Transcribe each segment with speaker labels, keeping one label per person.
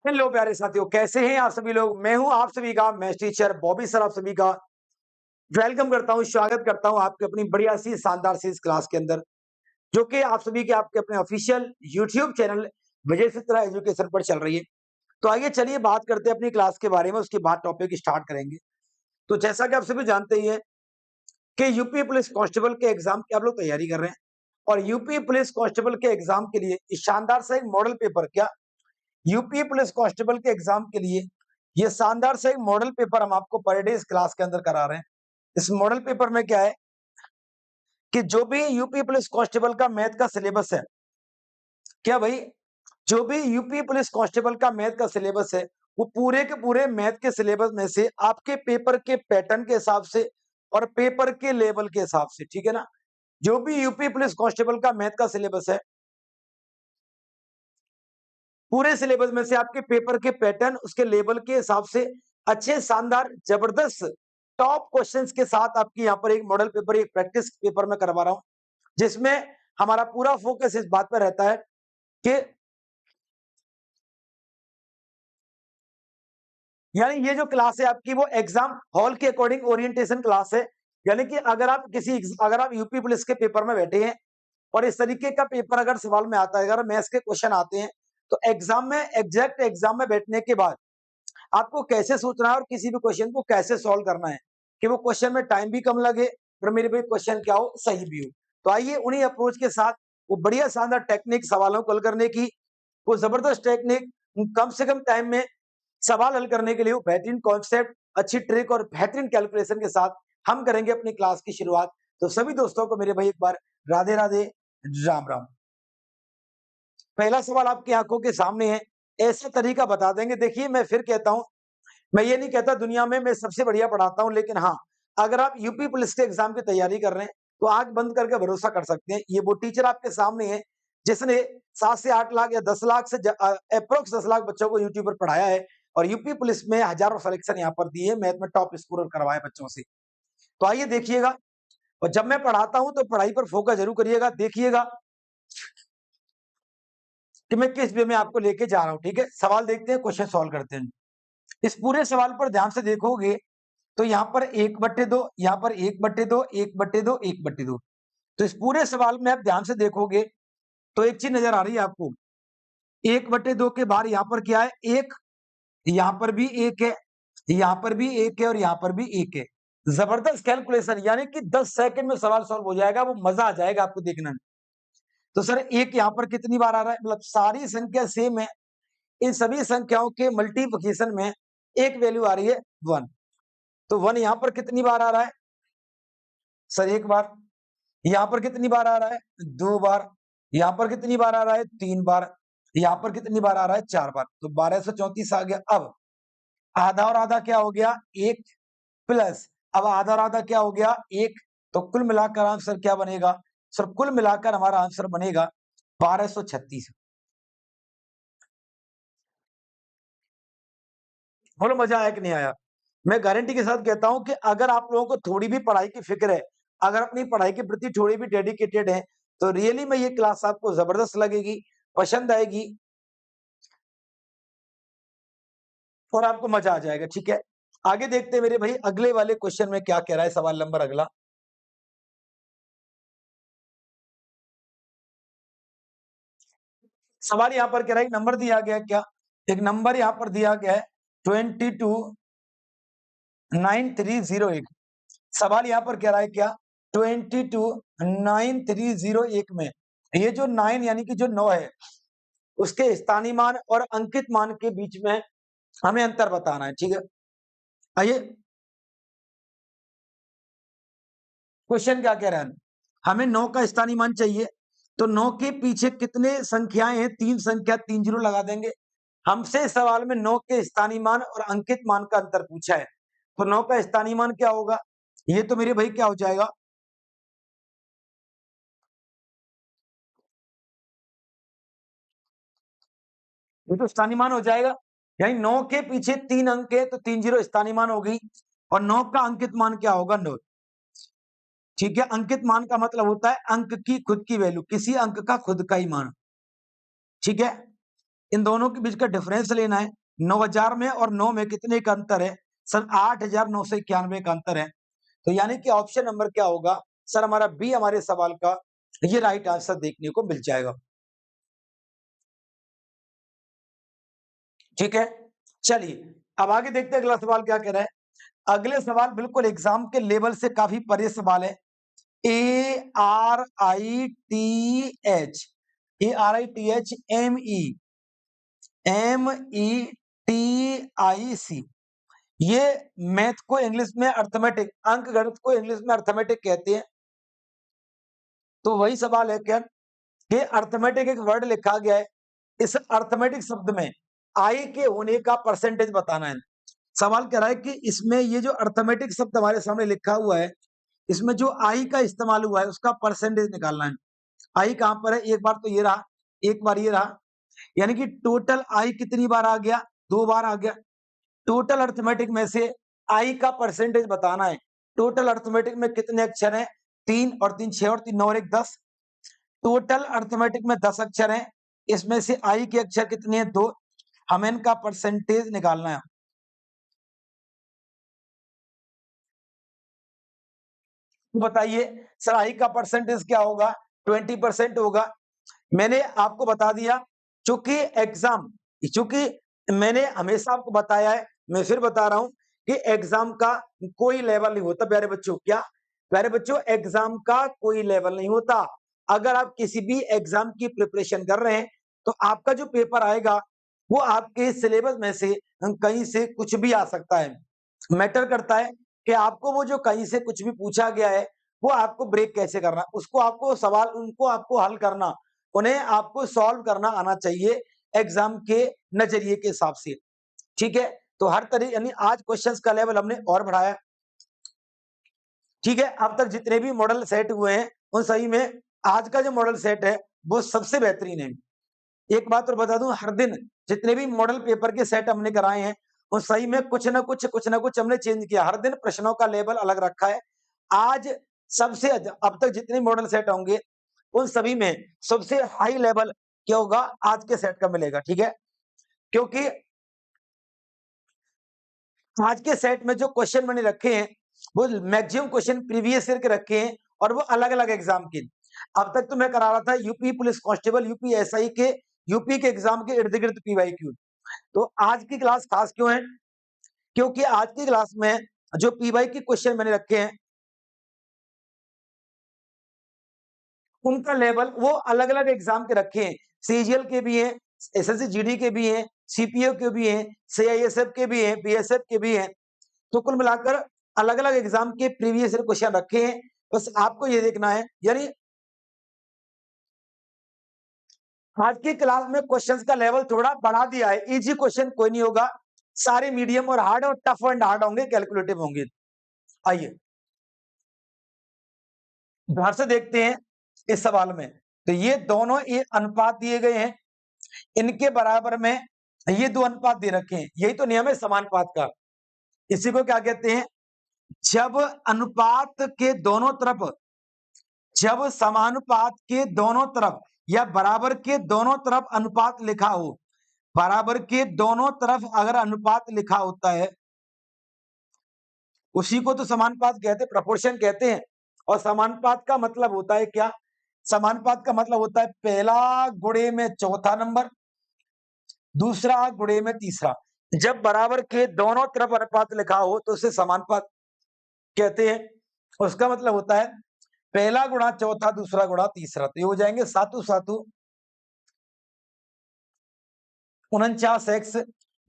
Speaker 1: Hello प्यारे साथियों, कैसे हैं आप सभी लोग। मैं हूं आप सभी का मैथ्स टीचर बॉबी सर। आप सभी का वेलकम करता हूं, स्वागत करता हूं आपके अपनी बढ़िया सी शानदार सी इस क्लास के अंदर, जो कि आप सभी के आपके अपने ऑफिशियल यूट्यूब चैनल विजय चित्रा एजुकेशन पर चल रही है। तो आइए चलिए बात करते हैं अपनी क्लास के बारे में, उसके बाद टॉपिक स्टार्ट करेंगे। तो जैसा कि आप सभी जानते ही है कि यूपी पुलिस कांस्टेबल के एग्जाम की आप लोग तैयारी कर रहे हैं, और यूपी पुलिस कांस्टेबल के एग्जाम के लिए इस शानदार सा एक मॉडल पेपर, क्या यूपी पुलिस कांस्टेबल के एग्जाम के लिए ये शानदार से एक मॉडल पेपर हम आपको पर डे इस क्लास के अंदर करा रहे हैं। इस मॉडल पेपर में क्या है कि जो भी यूपी पुलिस कांस्टेबल का मैथ का सिलेबस है, क्या भाई, जो भी यूपी पुलिस कांस्टेबल का मैथ का सिलेबस है, वो पूरे के पूरे मैथ के सिलेबस में से आपके पेपर के पैटर्न के हिसाब से और पेपर के लेवल के हिसाब से, ठीक है ना। जो भी यूपी पुलिस कांस्टेबल का मैथ का सिलेबस है, पूरे सिलेबस में से आपके पेपर के पैटर्न उसके लेवल के हिसाब से अच्छे शानदार जबरदस्त टॉप क्वेश्चंस के साथ आपकी यहाँ पर एक मॉडल पेपर, एक प्रैक्टिस पेपर में करवा रहा हूं, जिसमें हमारा पूरा फोकस इस बात पर रहता है कि यानी ये जो क्लास है आपकी वो एग्जाम हॉल के अकॉर्डिंग ओरिएंटेशन क्लास है। यानी कि अगर आप यूपी पुलिस के पेपर में बैठे हैं और इस तरीके का पेपर अगर सवाल में आता है, अगर मैथ्स के क्वेश्चन आते हैं, तो एग्जाम में एग्जैक्ट एग्जाम में बैठने के बाद आपको कैसे सोचना है और किसी भी क्वेश्चन को कैसे सॉल्व करना है कि वो क्वेश्चन में टाइम भी कम लगे और मेरे भाई क्वेश्चन क्या हो, सही भी हो। तो आइए उन्हीं अप्रोच के साथ वो बढ़िया शानदार टेक्निक सवालों को हल करने की, वो जबरदस्त टेक्निक, कम से कम टाइम में सवाल हल करने के लिए वो बेहतरीन कॉन्सेप्ट, अच्छी ट्रिक और बेहतरीन कैलकुलेशन के साथ हम करेंगे अपनी क्लास की शुरुआत। तो सभी दोस्तों को मेरे भाई एक बार राधे राधे, राम राम। पहला सवाल आपकी आंखों के सामने है, ऐसा तरीका बता देंगे। देखिए मैं फिर कहता हूं, मैं ये नहीं कहता दुनिया में मैं सबसे बढ़िया पढ़ाता हूं, लेकिन हाँ, अगर आप यूपी पुलिस के एग्जाम की तैयारी कर रहे हैं तो आंख बंद करके भरोसा कर सकते हैं, ये वो टीचर आपके सामने है जिसने 7 से 8 लाख या 10 लाख से अप्रोक्स 10 लाख बच्चों को यूट्यूब पर पढ़ाया है, और यूपी पुलिस में हजारों सिलेक्शन यहाँ पर दिए, मैथ में टॉप स्कोर करवाए बच्चों से। तो आइए देखिएगा, और जब मैं पढ़ाता हूं तो पढ़ाई पर फोकस जरूर करिएगा, देखिएगा कि मैं किस वे में आपको लेके जा रहा हूं। ठीक है, सवाल देखते हैं, क्वेश्चन सॉल्व करते हैं। इस पूरे सवाल पर ध्यान से देखोगे तो यहाँ पर 1/2, यहाँ पर 1/2, 1/2, 1/2। तो इस पूरे सवाल में आप ध्यान से देखोगे तो एक चीज नजर आ रही है आपको, 1/2 के बाहर यहाँ पर क्या है, एक, यहाँ पर भी एक है, यहाँ पर भी एक है, और यहाँ पर भी एक है। जबरदस्त कैलकुलेशन, यानी कि 10 सेकंड में सवाल सॉल्व हो जाएगा, वो मजा आ जाएगा आपको देखने में। तो सर एक यहाँ पर कितनी बार आ रहा है, मतलब सारी संख्या सेम है, इन सभी संख्याओं के मल्टीप्लिकेशन में एक वैल्यू आ रही है 1। तो 1 यहाँ पर कितनी बार आ रहा है, सर एक बार। यहाँ पर कितनी बार आ रहा है, 2 बार। यहाँ पर कितनी बार आ रहा है, 3 बार। यहाँ पर कितनी बार आ रहा है, 4 बार। तो 1234 आ गया। अब आधा और आधा क्या हो गया, 1 प्लस, अब आधा और आधा क्या हो गया, 1। तो कुल मिलाकर आंसर क्या बनेगा, सर कुल मिलाकर हमारा आंसर बनेगा 1236। बोलो मजा आया कि नहीं आया। मैं गारंटी के साथ कहता हूं कि अगर आप लोगों को थोड़ी भी पढ़ाई की फिक्र है, अगर अपनी पढ़ाई के प्रति थोड़ी भी डेडिकेटेड है, तो रियली में ये क्लास आपको जबरदस्त लगेगी, पसंद आएगी और आपको मजा आ जाएगा। ठीक है, आगे देखते हैं मेरे भाई अगले वाले क्वेश्चन में क्या कह रहा है। सवाल नंबर अगला, सवाल यहां पर कह रहा है, एक नंबर दिया गया है, क्या एक नंबर यहां पर दिया गया है 229308। सवाल यहां पर कह रहा है क्या, 229308 में ये जो 9 यानी कि जो 9 है, उसके स्थानीय मान और अंकित मान के बीच में हमें अंतर बताना है। ठीक है, आइए क्वेश्चन क्या कह रहा है, हमें 9 का स्थानीय मान चाहिए। तो 9 के पीछे कितने संख्याएं हैं, 3 संख्या, 3 जीरो लगा देंगे। हमसे इस सवाल में 9 के स्थानीय मान और अंकित मान का अंतर पूछा है, तो 9 का स्थानीय मान क्या होगा, ये तो मेरे भाई क्या हो जाएगा, ये तो स्थानीय मान हो जाएगा। यानी 9 के पीछे 3 अंक है तो 3 जीरो स्थानीय मान हो गई, और 9 का अंकित मान क्या होगा, 9। ठीक है, अंकित मान का मतलब होता है अंक की खुद की वैल्यू, किसी अंक का खुद का ही मान। ठीक है, इन दोनों के बीच का डिफरेंस लेना है। 9000 में और 9 में कितने का अंतर है? सर 8991 का अंतर है। तो यानी कि ऑप्शन नंबर क्या होगा? सर हमारा बी हमारे सवाल का ये राइट आंसर देखने को मिल जाएगा। ठीक है, चलिए अब आगे देखते हैं अगला सवाल क्या कह रहा है। अगले सवाल बिल्कुल एग्जाम के लेवल से काफी परे सवाल है। ARITH METIC ये मैथ को इंग्लिश में अर्थमेटिक, अंक गणित को इंग्लिश में अर्थमेटिक कहते हैं। तो वही सवाल है क्या कि अर्थमेटिक एक वर्ड लिखा गया है, इस अर्थमेटिक शब्द में आई के होने का परसेंटेज बताना है। सवाल कह रहा है कि इसमें ये जो अर्थमेटिक शब्द हमारे सामने लिखा हुआ है, इसमें जो आई का इस्तेमाल हुआ है उसका परसेंटेज निकालना है। आई कहां पर है? एक बार तो ये रहा, एक बार ये रहा, यानी कि टोटल आई कितनी बार आ गया? 2 बार आ गया। टोटल अर्थमेटिक में से आई का परसेंटेज बताना है। टोटल अर्थमेटिक में कितने अक्षर हैं? 3 और 3 6 और 3 9 और 1 10। टोटल अर्थमेटिक में 10 अक्षर हैं, इसमें से आई के अक्षर कितने हैं? 2। हमें इनका परसेंटेज निकालना है। बताइए सर आई का परसेंटेज क्या होगा? 20% होगा। मैंने आपको बता दिया, चूंकि एग्जाम, चूंकि मैंने हमेशा आपको बताया है, मैं फिर बता रहा हूं कि एग्जाम का कोई लेवल नहीं होता प्यारे बच्चों। क्या प्यारे बच्चों? एग्जाम का कोई लेवल नहीं होता। अगर आप किसी भी एग्जाम की प्रिपरेशन कर रहे हैं तो आपका जो पेपर आएगा वो आपके सिलेबस में से कहीं से कुछ भी आ सकता है। मैटर करता है कि आपको वो जो कहीं से कुछ भी पूछा गया है वो आपको ब्रेक कैसे करना, उसको आपको सवाल उनको आपको हल करना, उन्हें आपको सॉल्व करना आना चाहिए एग्जाम के नजरिए के हिसाब से। ठीक है, तो हर तरह यानी आज क्वेश्चंस का लेवल हमने और बढ़ाया। ठीक है, अब तक जितने भी मॉडल सेट हुए हैं उन सही में आज का जो मॉडल सेट है वो सबसे बेहतरीन है। एक बात और बता दूं, हर दिन जितने भी मॉडल पेपर के सेट हमने कराए हैं उन सही में कुछ ना कुछ हमने चेंज किया। हर दिन प्रश्नों का लेवल अलग रखा है। आज सबसे अब तक जितने मॉडल सेट होंगे उन सभी में सबसे हाई लेवल क्या होगा? आज के सेट का मिलेगा। ठीक है, क्योंकि आज के सेट में जो क्वेश्चन मैंने रखे हैं वो मैक्सिमम क्वेश्चन प्रीवियस ईयर के रखे हैं और वो अलग अलग एग्जाम के। अब तक तो मैं करा रहा था UP police constable, UP SI के, यूपी के एग्जाम के इर्द गिर्द पीवाईक्यू। तो आज की क्लास खास क्यों है? क्योंकि आज की क्लास में जो पीवाई के क्वेश्चन मैंने रखे हैं उनका लेवल वो अलग अलग एग्जाम के रखे हैं। सीजीएल के भी हैं, एसएससी जीडी के भी हैं, सीपीओ के भी हैं, सीआईएसएफ के भी हैं, बीएसएफ के भी हैं। तो कुल मिलाकर अलग अलग एग्जाम के प्रीवियस ईयर क्वेश्चन रखे हैं। बस आपको ये देखना है, यानी आज की क्लास में क्वेश्चंस का लेवल थोड़ा बढ़ा दिया है। इजी क्वेश्चन कोई नहीं होगा, सारे मीडियम और हार्ड और टफ एंड हार्ड होंगे, कैलकुलेटिव होंगे। आइए ध्यान से देखते हैं इस सवाल में। तो ये दोनों ये अनुपात दिए गए हैं, इनके बराबर में ये दो अनुपात दे रखे हैं। यही तो नियम है समानुपात का। इसी को क्या कहते हैं? जब अनुपात के दोनों तरफ, जब समानुपात के दोनों तरफ या बराबर के दोनों तरफ अनुपात लिखा हो, बराबर के दोनों तरफ अगर अनुपात लिखा होता है उसी को तो समानुपात कहते हैं, प्रोपोर्शन कहते हैं। और समानुपात का मतलब होता है क्या? समानुपात का मतलब होता है पहला गुणे में चौथा नंबर, दूसरा गुणे में तीसरा। जब बराबर के दोनों तरफ अनुपात लिखा हो तो उसे समानुपात कहते हैं। उसका मतलब होता है पहला गुणा चौथा, दूसरा गुणा तीसरा। तो ये हो जाएंगे सातु सातु 49x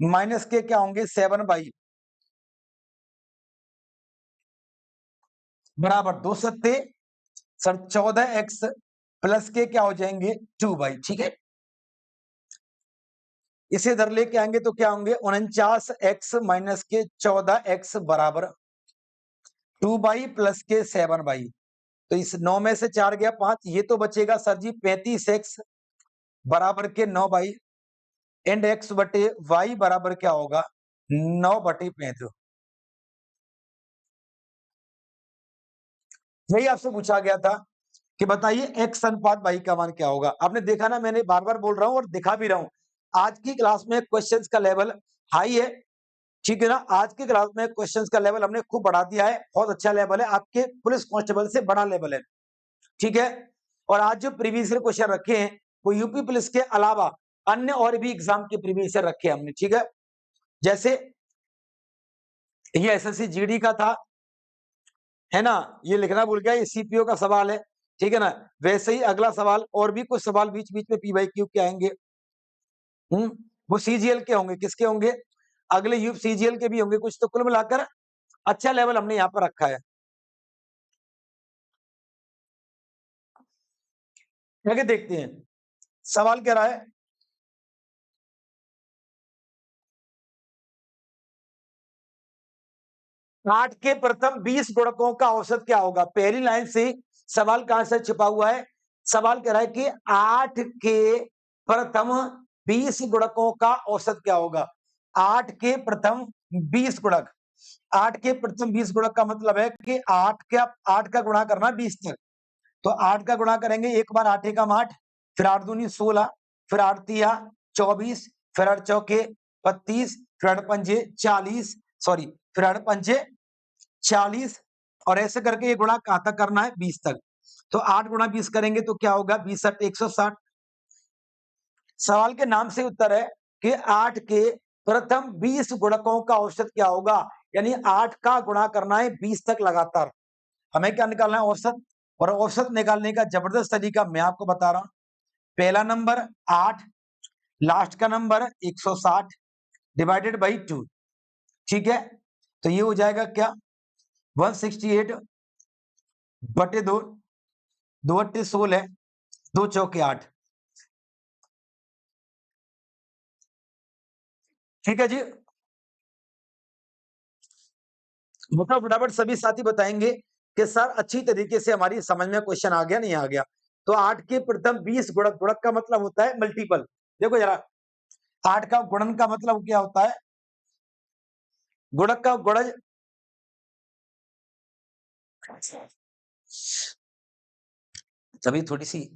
Speaker 1: माइनस के क्या होंगे 7/, बराबर 2 सत्ते सर 14x प्लस के क्या हो जाएंगे 2/। ठीक है, इसे इधर लेके आएंगे तो क्या होंगे 49x माइनस के 14x बराबर 2/, प्लस के 7/। तो इस 9 में से 4 गया 5, ये तो बचेगा सर जी 35x बराबर के 9/, एंड x बटे y बराबर क्या होगा 9/35। यही आपसे पूछा गया था कि बताइए x अनुपात y का मान क्या होगा। आपने देखा ना, मैंने बार बार बोल रहा हूं और दिखा भी रहा हूं आज की क्लास में क्वेश्चंस का लेवल हाई है, ठीक है ना। आज की क्लास में क्वेश्चंस का लेवल हमने खूब बढ़ा दिया है, बहुत अच्छा लेवल है, आपके पुलिस कांस्टेबल से बड़ा लेवल है, ठीक है। और आज जो प्रीवियस ईयर क्वेश्चन रखे हैं वो यूपी पुलिस के अलावा अन्य और भी एग्जाम के प्रीवियस ईयर रखे हमने, ठीक है। जैसे ये एसएससी जीडी का था, है ना, ये लिखना भूल गया, ये सीपीओ का सवाल है, ठीक है ना। वैसे ही अगला सवाल और भी कुछ सवाल बीच बीच में पीवाईक्यू के आएंगे, वो सीजीएल के होंगे, किसके होंगे, अगले यूप सीजीएल के भी होंगे कुछ। तो कुल मिलाकर अच्छा लेवल हमने यहाँ पर रखा है। आगे देखते हैं सवाल क्या रहा है। 8 के प्रथम 20 गुणकों का औसत क्या होगा। पहली लाइन से सवाल कहां से छिपा हुआ है। सवाल कह रहा है कि 8 के प्रथम 20 गुणकों का औसत क्या होगा। 8 के प्रथम 20 गुणक, 8 के प्रथम 20 गुणक का मतलब है कि 8 का गुणा करना 20 तक। तो 8 का गुणा करेंगे, एक बार 8 एकम 8, फिर 8 दूनी 16, फिर 8 तिया 24, फिर 8 चौके 32, फिर 8 पंजे 40, सॉरी फिर 8 पंजे 40, और ऐसे करके ये गुणा कहां तक करना है, 20 तक। तो 8 गुणा 20 करेंगे तो क्या होगा, 20 8 160। सवाल के नाम से उत्तर है कि 8 के प्रथम 20 गुणकों का औसत क्या होगा, यानी 8 का गुणा करना है 20 तक लगातार। हमें क्या निकालना है, औसत। और औसत निकालने का जबरदस्त तरीका मैं आपको बता रहा हूं। पहला नंबर 8, लास्ट का नंबर 160 डिवाइडेड बाई 2, ठीक है। तो ये हो जाएगा क्या, 168 बटे 2, 2 अट्टे 16, 2 चौके 8, ठीक है जी। मतलब फटाफट सभी साथी बताएंगे कि सर अच्छी तरीके से हमारी समझ में क्वेश्चन आ गया नहीं आ गया। तो 8 के प्रथम 20 गुणक, गुणक का मतलब होता है मल्टीपल। देखो जरा, 8 का गुणन का मतलब क्या होता है, गुणक का गुणज, तभी थोड़ी सी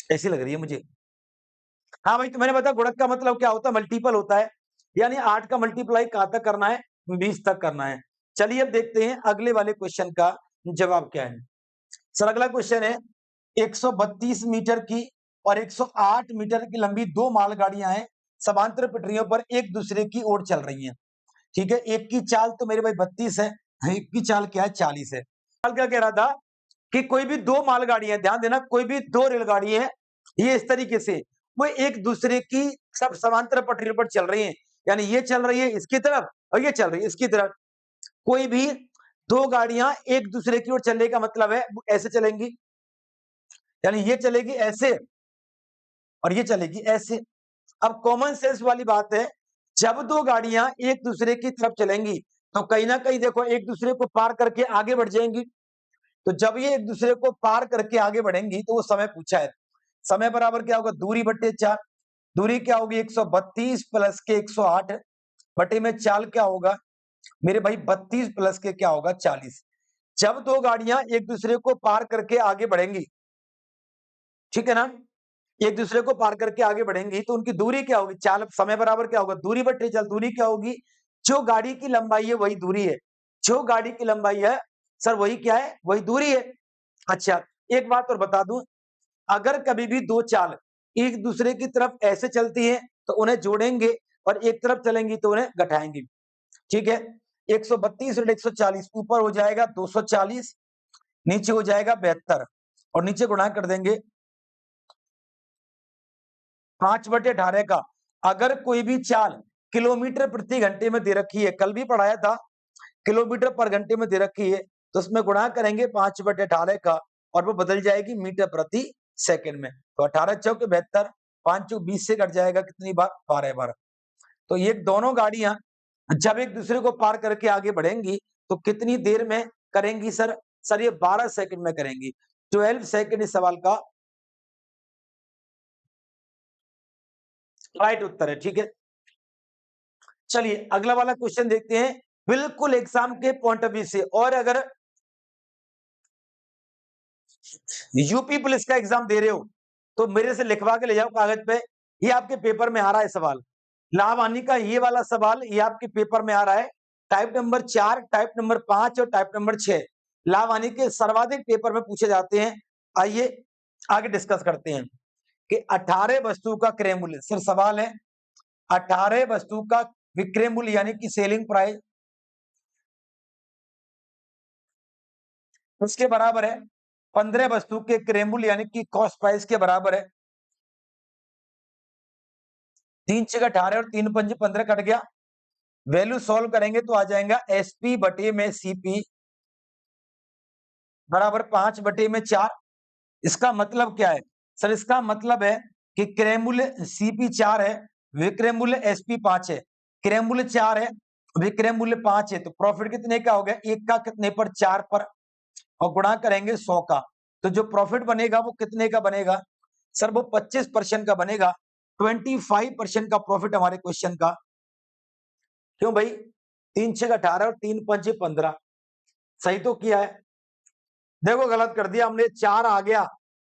Speaker 1: ऐसी लग रही है मुझे। हाँ भाई, तो मैंने बताया गुणक का मतलब क्या होता है, मल्टीपल होता है, यानी 8 का मल्टीप्लाई कहां तक करना है, 20 तक करना है। चलिए अब देखते हैं अगले वाले क्वेश्चन का जवाब क्या है। सर अगला क्वेश्चन है, 132 मीटर की और 108 मीटर की लंबी दो मालगाड़ियां हैं, समांतर पटरियों पर एक दूसरे की ओर चल रही हैं, ठीक है। एक की चाल तो मेरे भाई 32 है, एक की चाल क्या है, 40 है। सवाल क्या कह रहा था कि कोई भी दो मालगाड़ियां, ध्यान देना, कोई भी दो रेलगाड़ी है, ये इस तरीके से वो एक दूसरे की सब समांतर पटरियों पर चल रही हैं, यानी ये चल रही है इसकी तरफ और ये चल रही है इसकी तरफ। कोई भी दो गाड़ियां एक दूसरे की ओर चलने का मतलब है ऐसे चलेंगी, यानी ये चलेगी ऐसे और ये चलेगी ऐसे। अब कॉमन सेंस वाली बात है, जब दो गाड़ियां एक दूसरे की तरफ चलेंगी तो कहीं ना कहीं देखो एक दूसरे को पार करके आगे बढ़ जाएंगी। तो जब ये एक दूसरे को पार करके आगे बढ़ेंगी तो वो समय पूछा है, समय बराबर क्या होगा, दूरी बट्टे 4। दूरी क्या होगी, 132 प्लस के 108 बटे में चाल क्या होगा मेरे भाई, 32 प्लस के क्या होगा, 40। जब दो गाड़ियां एक दूसरे को पार करके आगे बढ़ेंगी, ठीक है ना, एक दूसरे को पार करके आगे बढ़ेंगी तो उनकी दूरी क्या होगी, चाल समय बराबर क्या होगा, दूरी बट्टे चाल। दूरी क्या होगी, जो गाड़ी की लंबाई है वही दूरी है, जो गाड़ी की लंबाई है सर वही क्या है, वही दूरी है। अच्छा, एक बात और बता दूं, अगर कभी भी दो चाल एक दूसरे की तरफ ऐसे चलती है तो उन्हें जोड़ेंगे, और एक तरफ चलेंगी तो उन्हें घटाएंगे, ठीक है। 132 और 140 ऊपर हो जाएगा 240, नीचे हो जाएगा 72, और नीचे गुणा कर देंगे 5/18 का। अगर कोई भी चाल किलोमीटर प्रति घंटे में दे रखी है, कल भी पढ़ाया था, किलोमीटर पर घंटे में दे रखी है, तो उसमें गुणा करेंगे 5/18 का, और वो बदल जाएगी मीटर प्रति सेकंड में। तो 18 चौके 72, 5 चौक 20 से कट जाएगा कितनी बार, 12 बार। तो ये दोनों गाड़ियां जब एक दूसरे को पार करके आगे बढ़ेंगी तो कितनी देर में करेंगी सर, सर ये 12 सेकंड में करेंगी। 12 सेकंड इस सवाल का राइट उत्तर है, ठीक है। चलिए अगला वाला क्वेश्चन देखते हैं, बिल्कुल एग्जाम के पॉइंट ऑफ व्यू से। और अगर यूपी पुलिस का एग्जाम दे रहे हो तो मेरे से लिखवा के ले जाओ कागज पे, ये आपके पेपर में आ रहा है सवाल। लाभ हानि का ये वाला सवाल ये आपके पेपर में आ रहा है। टाइप नंबर 4, टाइप नंबर 5 और टाइप नंबर 6 लाभ हानि के सर्वाधिक पेपर में पूछे जाते हैं। आइए आगे डिस्कस करते हैं कि 18 वस्तु का क्रय मूल्य। सर सवाल है 18 वस्तु का विक्रय मूल्य यानी कि सेलिंग प्राइस उसके बराबर है 15 वस्तु के क्रय मूल्य यानी कि कॉस्ट प्राइस के बराबर है। 3 6 18 और 3 5 15 कट गया। वैल्यू सॉल्व करेंगे तो आ जाएगा एसपी बटे में सीपी बराबर 5 बटे में 4। इसका मतलब क्या है सर? इसका मतलब है कि क्रय मूल्य सीपी 4 है, विक्रय मूल्य एसपी 5 है। क्रय मूल्य 4 है, विक्रय मूल्य 5 है, तो प्रॉफिट कितने का हो गया? 1 का कितने पर? 4 पर, और गुणा करेंगे 100 का। तो जो प्रॉफिट बनेगा वो कितने का बनेगा सर? वो 25% का बनेगा। 25% का प्रॉफिट हमारे क्वेश्चन का। क्यों भाई? 3 6 18 और 3 5 15 सही तो किया है। देखो गलत कर दिया हमने, 4 आ गया,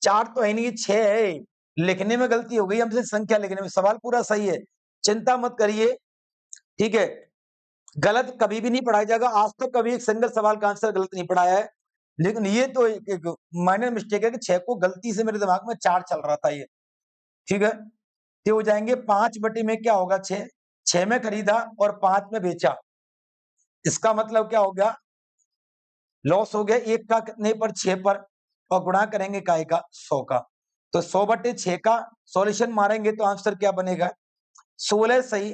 Speaker 1: 4 तो है नहीं, 6 है। लिखने में गलती हो गई हमसे, संख्या लिखने में। सवाल पूरा सही है, चिंता मत करिए, ठीक है। गलत कभी भी नहीं पढ़ाया जाएगा। आज तक कभी एक सिंगल सवाल का आंसर गलत नहीं पढ़ाया है, लेकिन ये तो एक माइनर मिस्टेक है कि 6 को गलती से मेरे दिमाग में 4 चल रहा था ये, ठीक है। तो हो जाएंगे 5 बटे में क्या होगा? 6। 6 में खरीदा और 5 में बेचा, इसका मतलब क्या हो गया? लॉस हो गया 1 का कितने पर? 6 पर, और गुणा करेंगे काय का? 100 का। तो 100 बटे 6 का सॉल्यूशन मारेंगे तो आंसर क्या बनेगा? 16 सही,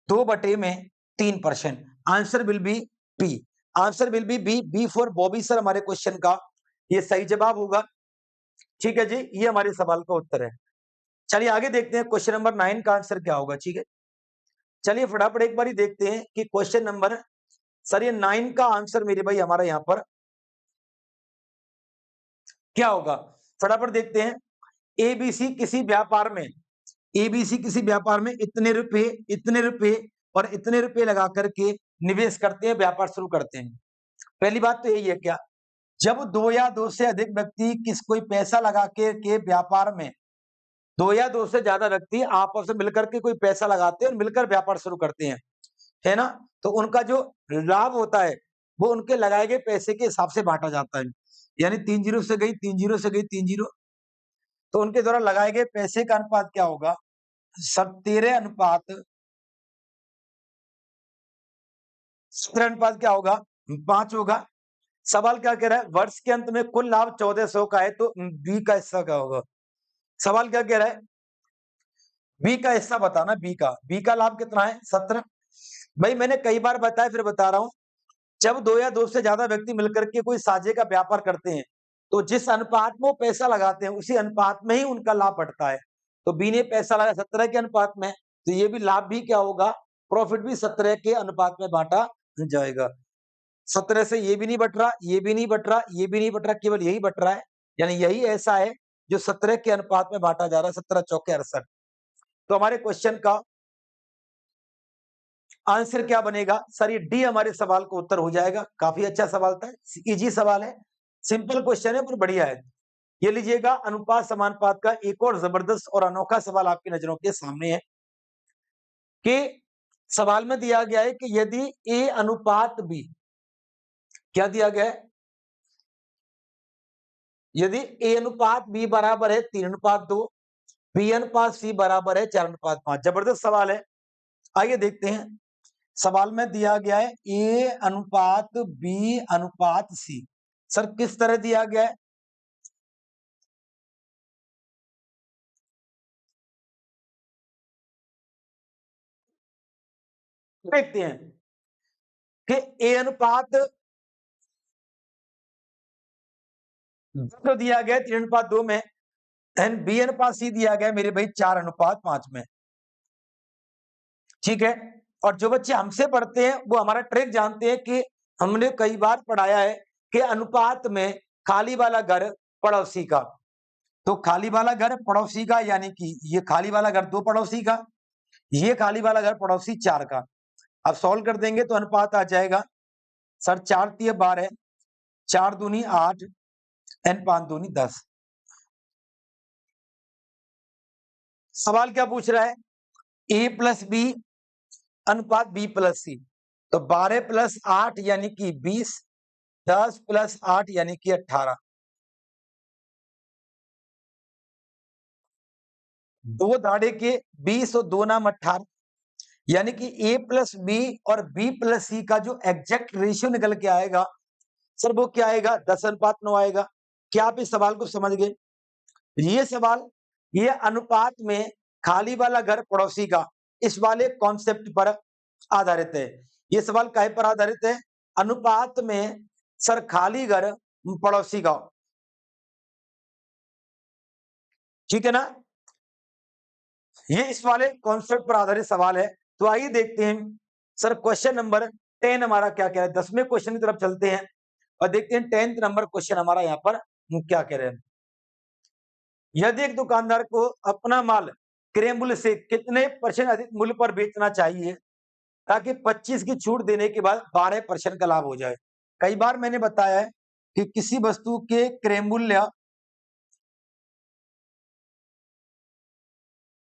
Speaker 1: 2 बटे में 3%। Answer will be B. Answer will be B. B for Bobby sir हमारे क्वेश्चन का ये सही जवाब होगा, ठीक है जी। ये हमारे सवाल का उत्तर है। चलिए आगे देखते हैं क्वेश्चन नंबर 9 का आंसर क्या होगा, ठीक है। चलिए फटाफट एक बार देखते हैं कि क्वेश्चन नंबर सर ये 9 का आंसर मेरे भाई हमारा यहाँ पर क्या होगा। फटाफट देखते हैं। एबीसी किसी व्यापार में, एबीसी किसी व्यापार में इतने रुपए और इतने रुपए लगा करके निवेश करते हैं, व्यापार शुरू करते हैं। पहली बात तो यही है क्या, जब 2 या 2 से अधिक व्यक्ति कोई पैसा लगा के व्यापार में, 2 या 2 से ज्यादा व्यक्ति आपस में मिलकर के कोई पैसा लगाते हैं और मिलकर व्यापार शुरू करते हैं, है ना। तो उनका जो लाभ होता है वो उनके लगाए गए पैसे के हिसाब से बांटा जाता है। यानी 3 जीरो से गई 3 जीरो से गई 3 जीरो, तो उनके द्वारा लगाए गए पैसे का अनुपात क्या होगा? सब 13 अनुपात 17 अनुपात क्या होगा? 5 होगा। सवाल क्या कह रहा है? वर्ष के अंत में कुल लाभ 1400 का है, तो बी का हिस्सा क्या होगा? सवाल क्या कह रहा है? बी का हिस्सा बताना। बी का लाभ कितना है? 17। भाई मैंने कई बार बताया, फिर बता रहा हूं, जब 2 या 2 से ज्यादा व्यक्ति मिलकर के कोई साझे का व्यापार करते हैं, तो जिस अनुपात में वो पैसा लगाते हैं उसी अनुपात में ही उनका लाभ बढ़ता है। तो बी ने पैसा लगाया 17 के अनुपात में, तो ये भी लाभ भी क्या होगा? प्रॉफिट भी 17 के अनुपात में बांटा जाएगा। 17 से ये भी नहीं बट रहा, ये भी नहीं बट रहा, ये भी नहीं बट रहा, केवल यही बट रहा है। यानी यही ऐसा है जो 17 के अनुपात में बांटा जा रहा है। 17 चौके 68। तो हमारे क्वेश्चन का आंसर क्या बनेगा सर? ये डी हमारे सवाल का उत्तर हो जाएगा। काफी अच्छा सवाल था, इजी सवाल है, सिंपल क्वेश्चन है पर बढ़िया है। ये लीजिएगा, अनुपात समानुपात का एक और जबरदस्त और अनोखा सवाल आपकी नजरों के सामने है कि सवाल में दिया गया है कि यदि ए अनुपात बी, क्या दिया गया है? यदि ए अनुपात बी बराबर है 3:2, बी अनुपात सी बराबर है 4:5। जबरदस्त सवाल है, आइए देखते हैं। सवाल में दिया गया है ए अनुपात बी अनुपात सी। सर किस तरह दिया गया है? देखते हैं कि ए अनुपात तो दिया गया 3:2 में, एंड बी अनुपात सी दिया गया मेरे भाई 4:5 में, ठीक है। और जो बच्चे हमसे पढ़ते हैं वो हमारा ट्रिक जानते हैं कि हमने कई बार पढ़ाया है कि अनुपात में खाली वाला घर पड़ोसी का, तो खाली वाला घर पड़ोसी का, यानी कि ये खाली वाला घर 2 पड़ोसी का, ये खाली वाला घर पड़ोसी 4 का। अब सॉल्व कर देंगे तो अनुपात आ जाएगा सर 4 तिया 12, 4 दूनी 8 एंड 5 दूनी 10। सवाल क्या पूछ रहा है, ए प्लस बी अनुपात बी प्लस सी। तो 12 प्लस 8 यानी कि 20, 10 प्लस 8 यानी कि 18। दो दाड़े के 20 और 2 नाम 18, यानी कि ए प्लस बी और बी प्लस सी का जो एग्जैक्ट रेशियो निकल के आएगा सर वो क्या आएगा, 10:9 आएगा। क्या आप इस सवाल को समझ गए? ये सवाल ये अनुपात में खाली वाला घर पड़ोसी का, इस वाले कॉन्सेप्ट पर आधारित है। ये सवाल काहे पर आधारित है? अनुपात में सर खाली घर पड़ोसी का, ठीक है ना? ये इस वाले कॉन्सेप्ट पर आधारित सवाल है। तो आइए देखते हैं सर क्वेश्चन नंबर 10 हमारा क्या कह रहा है। 10वें क्वेश्चन की तरफ चलते हैं और देखते हैं 10th नंबर क्वेश्चन हमारा यहाँ पर क्या कह रहे हैं। यदि एक दुकानदार को अपना माल क्रय मूल्य से कितने % अधिक मूल्य पर बेचना चाहिए ताकि 25 की छूट देने के बाद 12% का लाभ हो जाए। कई बार मैंने बताया है कि किसी वस्तु के क्रय मूल्य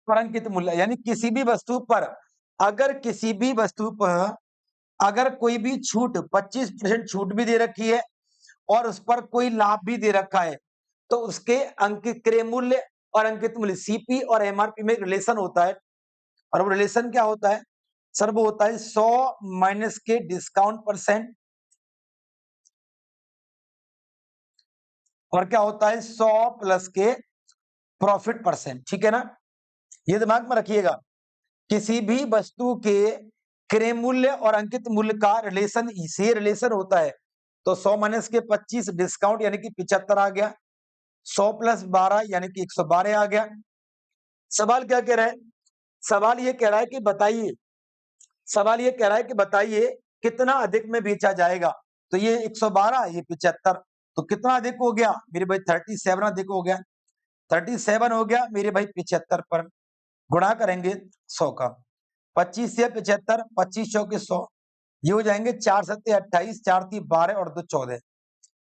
Speaker 1: पर अंकित मूल्य, यानी किसी भी वस्तु पर अगर किसी भी वस्तु पर अगर कोई भी छूट 25% छूट भी दे रखी है और उस पर कोई लाभ भी दे रखा है, तो उसके अंकित क्रय मूल्य और अंकित मूल्य सीपी और एमआरपी में एक रिलेशन होता है। और वो रिलेशन क्या होता है सर? वो होता है 100 माइनस के डिस्काउंट परसेंट और क्या होता है 100 प्लस के प्रॉफिट परसेंट, ठीक है ना? ये दिमाग में रखिएगा। किसी भी वस्तु के क्रय मूल्य और अंकित मूल्य का रिलेशन से रिलेशन होता है। तो 100 माइनस के 25 डिस्काउंट यानी कि 75 आ गया, 100 प्लस 12 यानी कि 112 आ गया। सवाल क्या कह रहा है? सवाल ये कह रहा है कि बताइए, सवाल ये कह रहा है कि बताइए कितना अधिक में बेचा जाएगा। तो ये 112, ये 75, तो कितना अधिक हो गया मेरे भाई? 37 अधिक हो गया। 37 हो गया मेरे भाई 75 पर, गुणा करेंगे 100 का। 25 से 75, 25 चौके 100, ये हो जाएंगे 4 सत्ते 28, 4 ती 12 और 2 14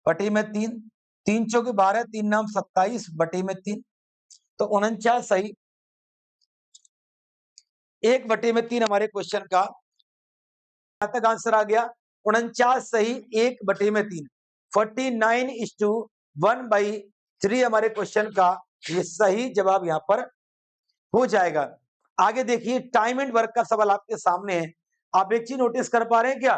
Speaker 1: बटे में 3, 3 चौके 12, 3 नाम 27 बटे में 3, तो 49 सही 1 बटे में 3 हमारे क्वेश्चन का यहाँ तक आंसर आ गया। 49 सही 1 बटे में 3, 49:1/3 हमारे क्वेश्चन का ये सही जवाब यहाँ पर हो जाएगा। आगे देखिए टाइम एंड वर्क का सवाल आपके सामने है। आप एक चीज नोटिस कर पा रहे हैं क्या?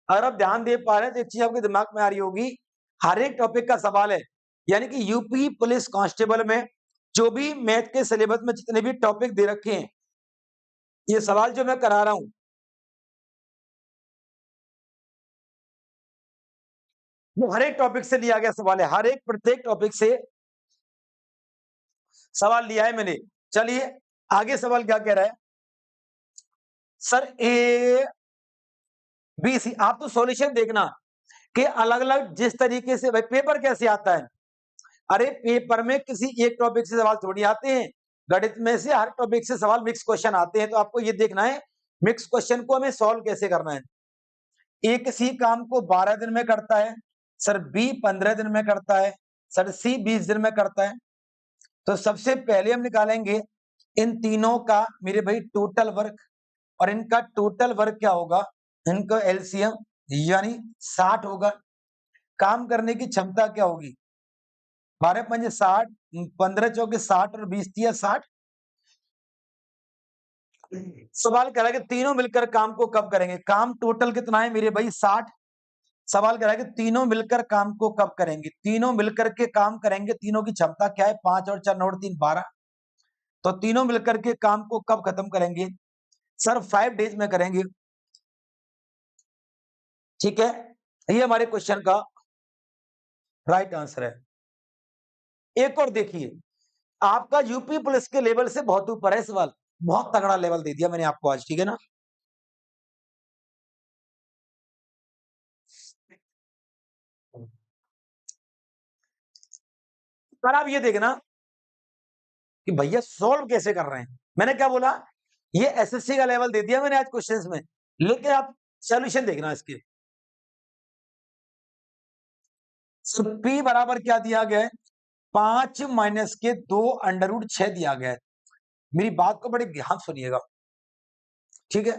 Speaker 1: अगर आप ध्यान दे पा रहे हैं तो एक चीज आपके दिमाग में आ रही होगी, हर एक टॉपिक का सवाल है। यानी कि यूपी पुलिस कांस्टेबल में जो भी मैथ के सिलेबस में जितने भी टॉपिक दे रखे हैं, ये सवाल जो मैं करा रहा हूं वो हर एक टॉपिक से लिया गया सवाल है। हर एक प्रत्येक टॉपिक से सवाल लिया है मैंने। चलिए आगे सवाल क्या कह रहा है सर? ए बी सी, आप तो सॉल्यूशन देखना कि अलग अलग जिस तरीके से भाई पेपर कैसे आता है। अरे पेपर में किसी एक टॉपिक से सवाल थोड़ी आते हैं, गणित में से हर टॉपिक से सवाल मिक्स क्वेश्चन आते हैं। तो आपको ये देखना है मिक्स क्वेश्चन को हमें सॉल्व कैसे करना है। ए किसी काम को 12 दिन में करता है, सर बी 15 दिन में करता है, सर सी 20 दिन में करता है। तो सबसे पहले हम निकालेंगे इन तीनों का मेरे भाई टोटल वर्क, और इनका टोटल वर्क क्या होगा? इनका एलसीएम यानी 60 होगा। काम करने की क्षमता क्या होगी? 12 पंजे 60, 15 चौके 60 और 20 तिया 60। सवाल कह रहा है कि तीनों मिलकर काम को कब करेंगे? काम टोटल कितना है मेरे भाई? 60। सवाल कह रहा है कि तीनों मिलकर काम को कब करेंगे? तीनों मिलकर के काम करेंगे। तीनों की क्षमता क्या है? 5 और 4 9 3 12। तो तीनों मिलकर के काम को कब खत्म करेंगे? सर 5 डेज में करेंगे। ठीक है, ये हमारे क्वेश्चन का राइट आंसर है। एक और देखिए, आपका यूपी पुलिस के लेवल से बहुत ऊपर है सवाल, बहुत तगड़ा लेवल दे दिया मैंने आपको आज, ठीक है ना? पर आप ये देखना कि भैया सॉल्व कैसे कर रहे हैं। मैंने क्या बोला? ये एसएससी का लेवल दे दिया मैंने आज क्वेश्चंस में, लेकिन आप सॉल्यूशन देखना इसके। पी बराबर क्या दिया गया है? 5 माइनस के 2 अंडर रूट 6 दिया गया है। मेरी बात को बड़े ध्यान सुनिएगा, ठीक है।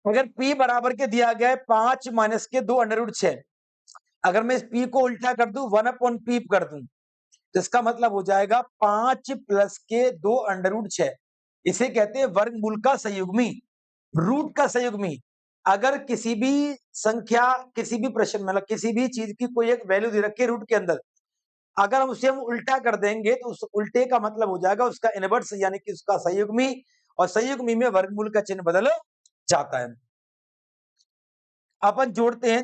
Speaker 1: अगर p बराबर के दिया गया है 5 माइनस के 2 अंडर रूट 6, अगर मैं इस p को उल्टा कर दूं 1 अपॉन p कर दूं तो इसका मतलब हो जाएगा 5 प्लस के 2 अंडर रूट 6। इसे कहते हैं वर्गमूल का संयुग्मी, रूट का संयुग्मी। अगर किसी भी संख्या, किसी भी प्रश्न मतलब किसी भी चीज की कोई एक वैल्यू दे रखी है रूट के अंदर, अगर हम उसे उल्टा कर देंगे तो उस उल्टे का मतलब हो जाएगा उसका इनवर्स यानी कि उसका संयुग्मी, और संयुग्मी में वर्गमूल का चिन्ह बदल जाता है। अपन जोड़ते हैं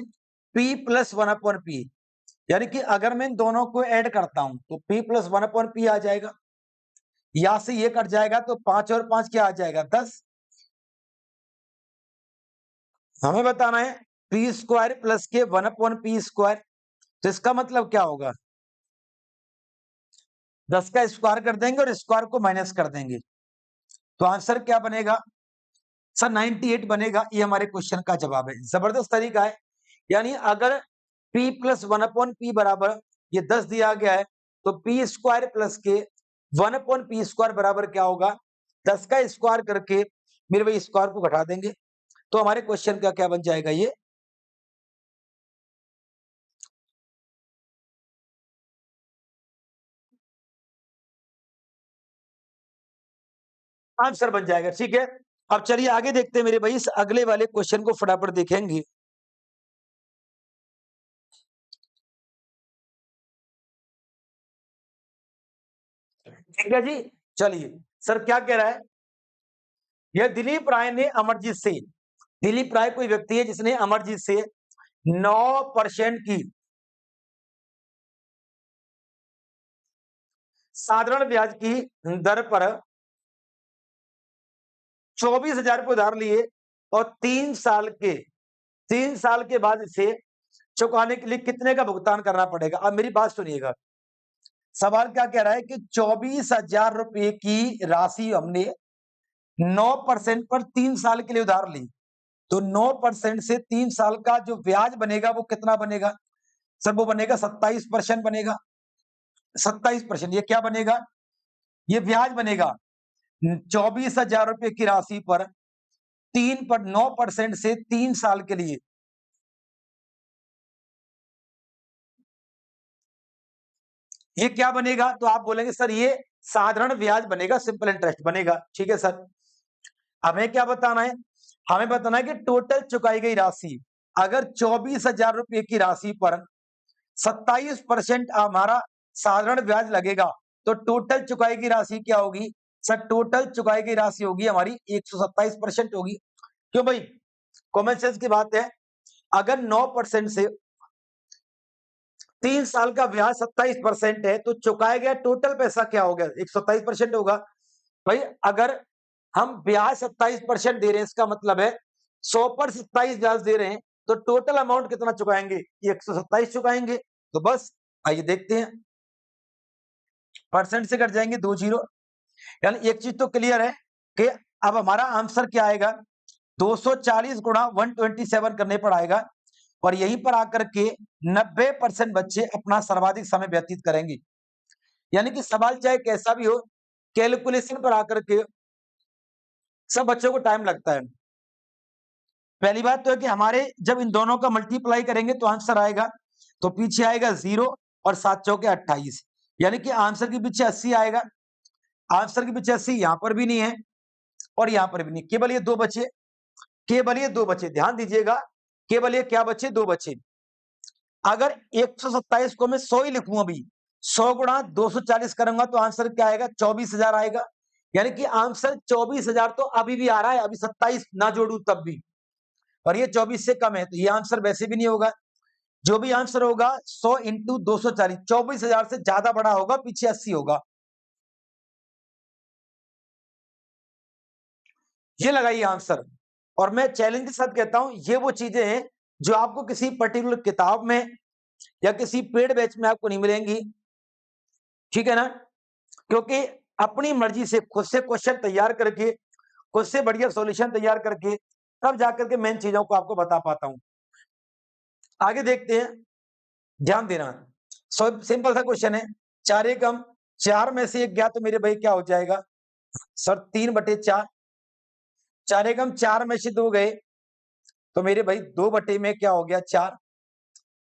Speaker 1: p प्लस 1 अपॉन पी, यानी कि अगर मैं इन दोनों को ऐड करता हूं तो p प्लस 1 अपॉन पी आ जाएगा, यहां से ये कट जाएगा तो 5 और 5 क्या आ जाएगा 10। हमें बताना है पी स्क्वायर प्लस के 1 अपॉन पी स्क्वायर, तो इसका मतलब क्या होगा 10 का स्क्वायर कर देंगे और स्क्वायर को माइनस कर देंगे, तो आंसर क्या बनेगा सर 98 बनेगा। ये हमारे क्वेश्चन का जवाब है। जबरदस्त तरीका है। यानी अगर p प्लस 1 अपॉन पी बराबर ये 10 दिया गया है तो पी स्क्वायर प्लस के 1 अपॉन पी स्क्वायर बराबर क्या होगा 10 का स्क्वायर करके मेरे भाई स्क्वायर को घटा देंगे, तो हमारे क्वेश्चन का क्या बन जाएगा ये आंसर बन जाएगा। ठीक है, अब चलिए आगे देखते हैं मेरे भाई, इस अगले वाले क्वेश्चन को फटाफट देखेंगे। ठीक है जी, चलिए सर क्या कह रहा है, यह दिलीप राय ने अमरजीत से, दिलीप राय कोई व्यक्ति है जिसने अमरजीत से 9% की साधारण ब्याज की दर पर 24,000 रुपये उधार लिए और 3 साल के बाद इसे चुकाने के लिए कितने का भुगतान करना पड़ेगा। अब मेरी बात सुनिएगा, सवाल क्या कह रहा है कि 24,000 रुपए की राशि हमने 9% पर 3 साल के लिए उधार ली, तो 9% से 3 साल का जो ब्याज बनेगा वो कितना बनेगा सर, वो बनेगा 27% बनेगा। 27% ये क्या बनेगा, ये ब्याज बनेगा 24,000 रुपए की राशि पर 9% से 3 साल के लिए। ये क्या बनेगा, तो आप बोलेंगे सर ये साधारण ब्याज बनेगा, सिंपल इंटरेस्ट बनेगा। ठीक है सर, हमें क्या बताना है, हमें बताना है कि टोटल चुकाई गई राशि, अगर 24,000 रुपए की राशि पर 27% हमारा साधारण ब्याज लगेगा तो टोटल चुकाई की राशि क्या होगी सर, टोटल चुकाई की राशि होगी हमारी 127% होगी। क्यों भाई, कॉमन सेंस की बात है, अगर 9% से 3 साल का ब्याज 27% है तो चुकाया गया टोटल पैसा क्या हो गया 127% होगा। भाई अगर हम ब्याज 27% दे रहे हैं इसका मतलब है 100 पर 27 ब्याज दे रहे हैं, तो टोटल अमाउंट कितना चुकाएंगे 127 चुकाएंगे। तो बस आइए देखते हैं, परसेंट से कट जाएंगे 2 जीरो, यानी एक चीज तो क्लियर है कि अब हमारा आंसर क्या आएगा 240 गुणा 127 करने पर आएगा, और यहीं पर आकर के 90% बच्चे अपना सर्वाधिक समय व्यतीत करेंगे। यानी कि सवाल चाहे कैसा भी हो, कैलकुलेशन पर आकर के सब बच्चों को टाइम लगता है। पहली बात तो है कि हमारे जब इन दोनों का मल्टीप्लाई करेंगे तो आंसर आएगा, तो पीछे आएगा 0 और 7 चौके 28, यानी कि आंसर के पीछे 80 आएगा। आंसर के पीछे 80 यहां पर भी नहीं है और यहां पर भी नहीं, केवल ये 2 बचे, केवल ये 2 बचे, ध्यान दीजिएगा, केवल ये क्या बचे 2 बचे। अगर 127 को मैं 100 ही लिखूं, अभी 100 गुणा 240 करूंगा तो आंसर क्या आएगा 24,000 आएगा। यानी कि आंसर 24,000 तो अभी भी आ रहा है, अभी 27 ना जोड़ू तब भी, और ये 24 से कम है तो ये आंसर वैसे भी नहीं होगा। जो भी आंसर होगा 100 इंटू 240, 24,000 से ज्यादा बड़ा होगा, पीछे 80 होगा। ये लगाइए आंसर, और मैं चैलेंज के साथ कहता हूं ये वो चीजें हैं जो आपको किसी पर्टिकुलर किताब में या किसी पेड बैच में आपको नहीं मिलेंगी। ठीक है ना, क्योंकि अपनी मर्जी से खुद से क्वेश्चन तैयार करके, खुद से बढ़िया सॉल्यूशन तैयार करके तब जाकर के मेन चीजों को आपको बता पाता हूं। आगे देखते हैं, ध्यान देना, सिंपल सा क्वेश्चन है, 4 एकम 4 में से 1 गया तो मेरे भाई क्या हो जाएगा सर 3/4। 4 एकम 4 में से 2 गए तो मेरे भाई 2 में क्या हो गया 4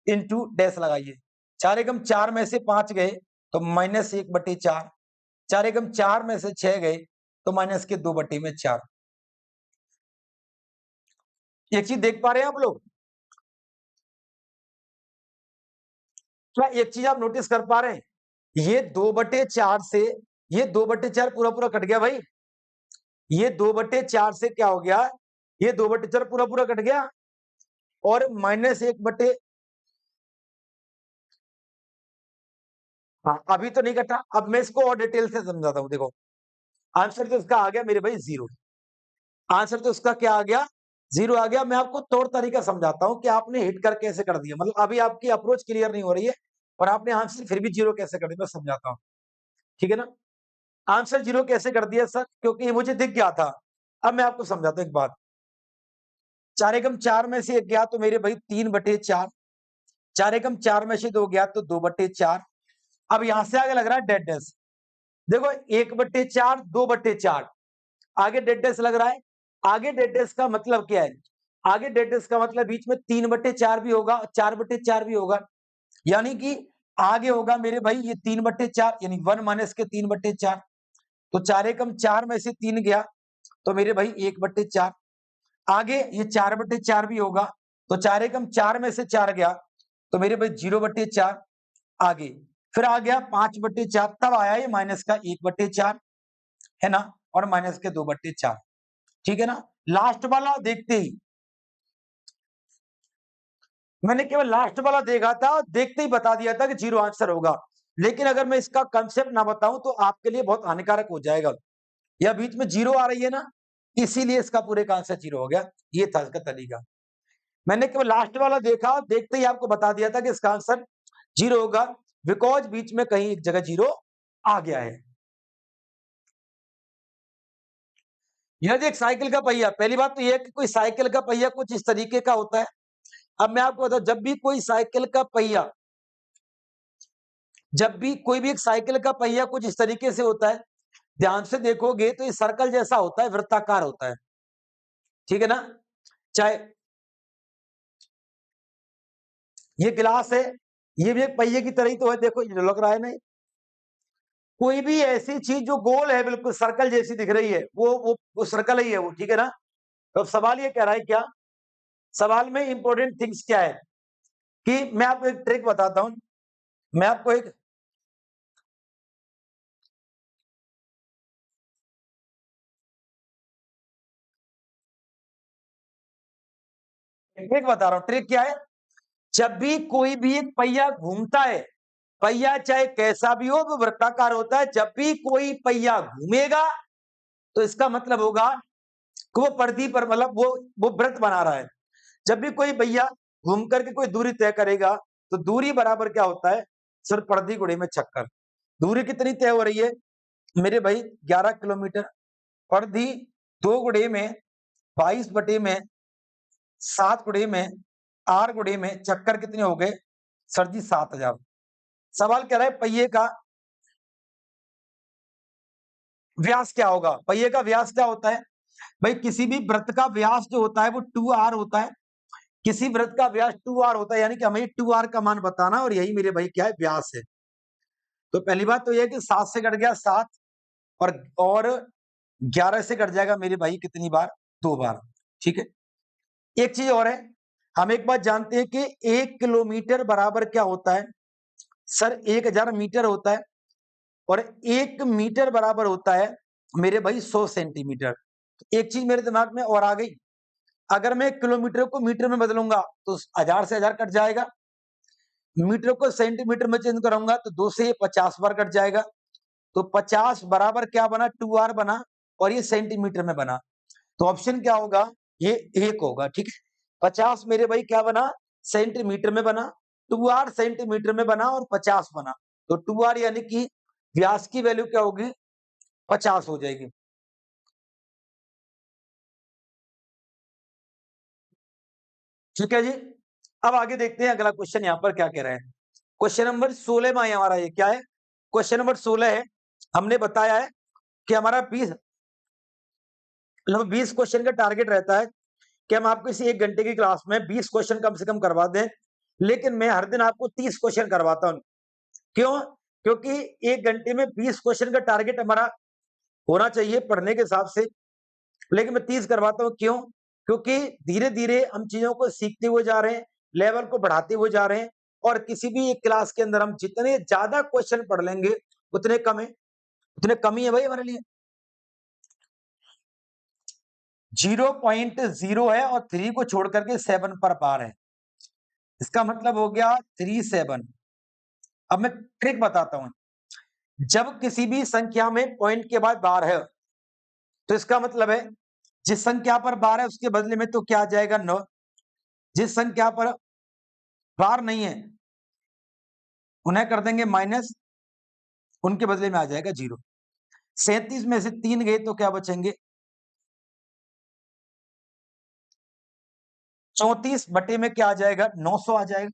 Speaker 1: इंटू डैश लगाइए। 4 एकम 4 में से 5 गए तो -1/4। 4 एकम 4 में से 6 गए तो माइनस के 2/4। एक चीज देख पा रहे हैं आप लोग? क्या एक चीज आप नोटिस कर पा रहे हैं? ये 2/4 से ये 2/4 पूरा पूरा कट गया भाई। ये 2/4 से क्या हो गया? ये 2/4 पूरा पूरा कट गया और -1 हाँ, अभी तो नहीं कटा। अब मैं इसको और डिटेल से समझाता हूँ। देखो आंसर तो इसका आ गया मेरे भाई 0। आंसर तो इसका क्या आ गया 0 आ गया। मैं आपको तौर तरीका समझाता हूँ कि आपने हिट कर कैसे कर दिया। मतलब अभी आपकी अप्रोच क्लियर नहीं हो रही है और आपने आंसर फिर भी 0 कैसे कर दिया मैं समझाता हूँ। ठीक है ना? आंसर 0 कैसे कर दिया सर? क्योंकि ये मुझे दिख गया था। अब मैं आपको समझाता हूँ एक बात। 4 एकम 4 में से 1 गया तो मेरे भाई 3/4। 4 एकम 4 में से 2 गया तो 2/4। अब यहां से आगे लग रहा है डेड डैश। देखो 1/4 2/4 आगे डेड डैश लग रहा है। आगे डेड डैश का मतलब क्या है? आगे डेड डैश का मतलब बीच में 3/4 भी होगा 4/4 भी होगा। यानी कि आगे होगा मेरे भाई ये 3/4 यानी 1 माइनस के 3/4। तो 4 एकम 4 में से 3 गया तो मेरे भाई 1/4। आगे ये 4/4 भी होगा तो 4 एकम 4 में से 4 गया तो मेरे भाई 0/4 आगे। फिर आ गया 5/4 तब आया ये माइनस का 1/4 है ना और माइनस के 2/4। ठीक है ना? लास्ट वाला देखते ही मैंने केवल लास्ट वाला देखा था, देखते ही बता दिया था कि 0 आंसर होगा। लेकिन अगर मैं इसका कांसेप्ट ना बताऊं तो आपके लिए बहुत हानिकारक हो जाएगा। यह बीच में 0 आ रही है ना, इसीलिए इसका पूरे का आंसर 0 हो गया। ये था इसका तरीका। मैंने केवल लास्ट वाला देखा, देखते ही आपको बता दिया था कि इसका आंसर 0 होगा बिकॉज़ बीच में कहीं एक जगह 0 आ गया है। यदि एक साइकिल का पहिया, पहली बात तो ये है कि कोई साइकिल का पहिया कुछ इस तरीके का होता है। अब मैं आपको बताऊं जब भी कोई साइकिल का पहिया जब भी कोई भी एक साइकिल का पहिया कुछ इस तरीके से होता है, ध्यान से देखोगे तो ये सर्कल जैसा होता है, वृत्ताकार होता है। ठीक है ना? चाहे ये गिलास है, ये भी एक पहिए की तरह ही तो है। देखो ये लग रहा है नहीं? कोई भी ऐसी चीज जो गोल है बिल्कुल सर्कल जैसी दिख रही है वो सर्कल ही है वो। ठीक है ना? तो अब सवाल ये कह रहा है क्या? सवाल में इंपॉर्टेंट थिंग्स क्या है कि मैं आपको एक ट्रिक बताता हूं। मैं आपको एक ट्रिक बता रहा हूं। ट्रिक क्या है? जब भी कोई भी एक पहिया घूमता है, पहिया चाहे कैसा भी हो वो वृत्ताकार होता है। जब भी कोई पहिया घूमेगा तो इसका मतलब होगा कि वो परिधि पर मतलब वो वृत्त बना रहा है। जब भी कोई भैया घूम करके कोई दूरी तय करेगा तो दूरी बराबर क्या होता है? सिर्फ परिधि गुणे में चक्कर। दूरी कितनी तय हो रही है मेरे भाई? 11 किलोमीटर। परिधि 2 गुणे में 22 बटे में 7 गुणे में 8 गुणे में चक्कर कितने हो गए सर जी? 7000। सवाल कह रहा है पहिए का व्यास क्या होगा? पहिए का व्यास क्या होता है भाई? किसी भी वृत्त का व्यास जो होता है वो 2r होता है। किसी वृत्त का व्यास 2r होता है यानी कि हमें 2r का मान बताना और यही मेरे भाई क्या है? व्यास है। तो पहली बात तो यह है कि 7 से कट गया 7 और 11 से कट जाएगा मेरे भाई कितनी बार? 2 बार। ठीक है? एक चीज और है, हम एक बात जानते हैं कि 1 किलोमीटर बराबर क्या होता है? सर 1000 मीटर होता है और 1 मीटर बराबर होता है मेरे भाई 100 सेंटीमीटर। एक चीज मेरे दिमाग में और आ गई, अगर मैं किलोमीटर को मीटर में बदलूंगा तो 1000 से 1000 कट जाएगा। मीटर को सेंटीमीटर में चेंज करूंगा तो 2 से 50 बार कट जाएगा। तो 50 बराबर क्या बना? 2r बना और ये सेंटीमीटर में बना। तो ऑप्शन क्या होगा? ये 1 होगा। ठीक है? 50 मेरे भाई क्या बना? सेंटीमीटर में बना। 2r सेंटीमीटर में बना और 50 बना। तो 2r यानी कि व्यास की वैल्यू क्या होगी? 50 हो जाएगी। ठीक है जी? अब आगे देखते हैं अगला क्वेश्चन यहाँ पर क्या कह रहे हैं। क्वेश्चन नंबर 16 में हमारा ये क्या है? क्वेश्चन नंबर 16 है। हमने बताया है कि हमारा 20 क्वेश्चन का टारगेट रहता है कि हम आपको इसी 1 घंटे की क्लास में 20 क्वेश्चन कम से कम करवा दें, लेकिन मैं हर दिन आपको 30 क्वेश्चन करवाता हूँ। क्यों? क्योंकि 1 घंटे में 20 क्वेश्चन का टारगेट हमारा होना चाहिए पढ़ने के हिसाब से, लेकिन मैं 30 करवाता हूँ। क्यों? क्योंकि धीरे-धीरे हम चीज़ों को सीखते हुए जा रहे हैं, लेवल को बढ़ाते हुए जा रहे हैं और किसी भी एक क्लास के अंदर हम जितने ज़्यादा क्वेश्चन पढ़ लेंगे, उतने कम है, उतने कम ही है भाई हमारे लिए। 0.0 है और 3 को छोड़ करके 7 पर पार है। इसका मतलब हो गया 37। अब मैं ट्रिक बताता हूँ। जब किसी भी संख्या में पॉइंट के बाद बार है, तो इसका मतलब है जिस संख्या पर बार है उसके बदले में तो क्या आ जाएगा 9। जिस संख्या पर बार नहीं है उन्हें कर देंगे माइनस, उनके बदले में आ जाएगा 0। 37 में से 3 गए तो क्या बचेंगे 34 बटे में क्या आ जाएगा 900 आ जाएगा।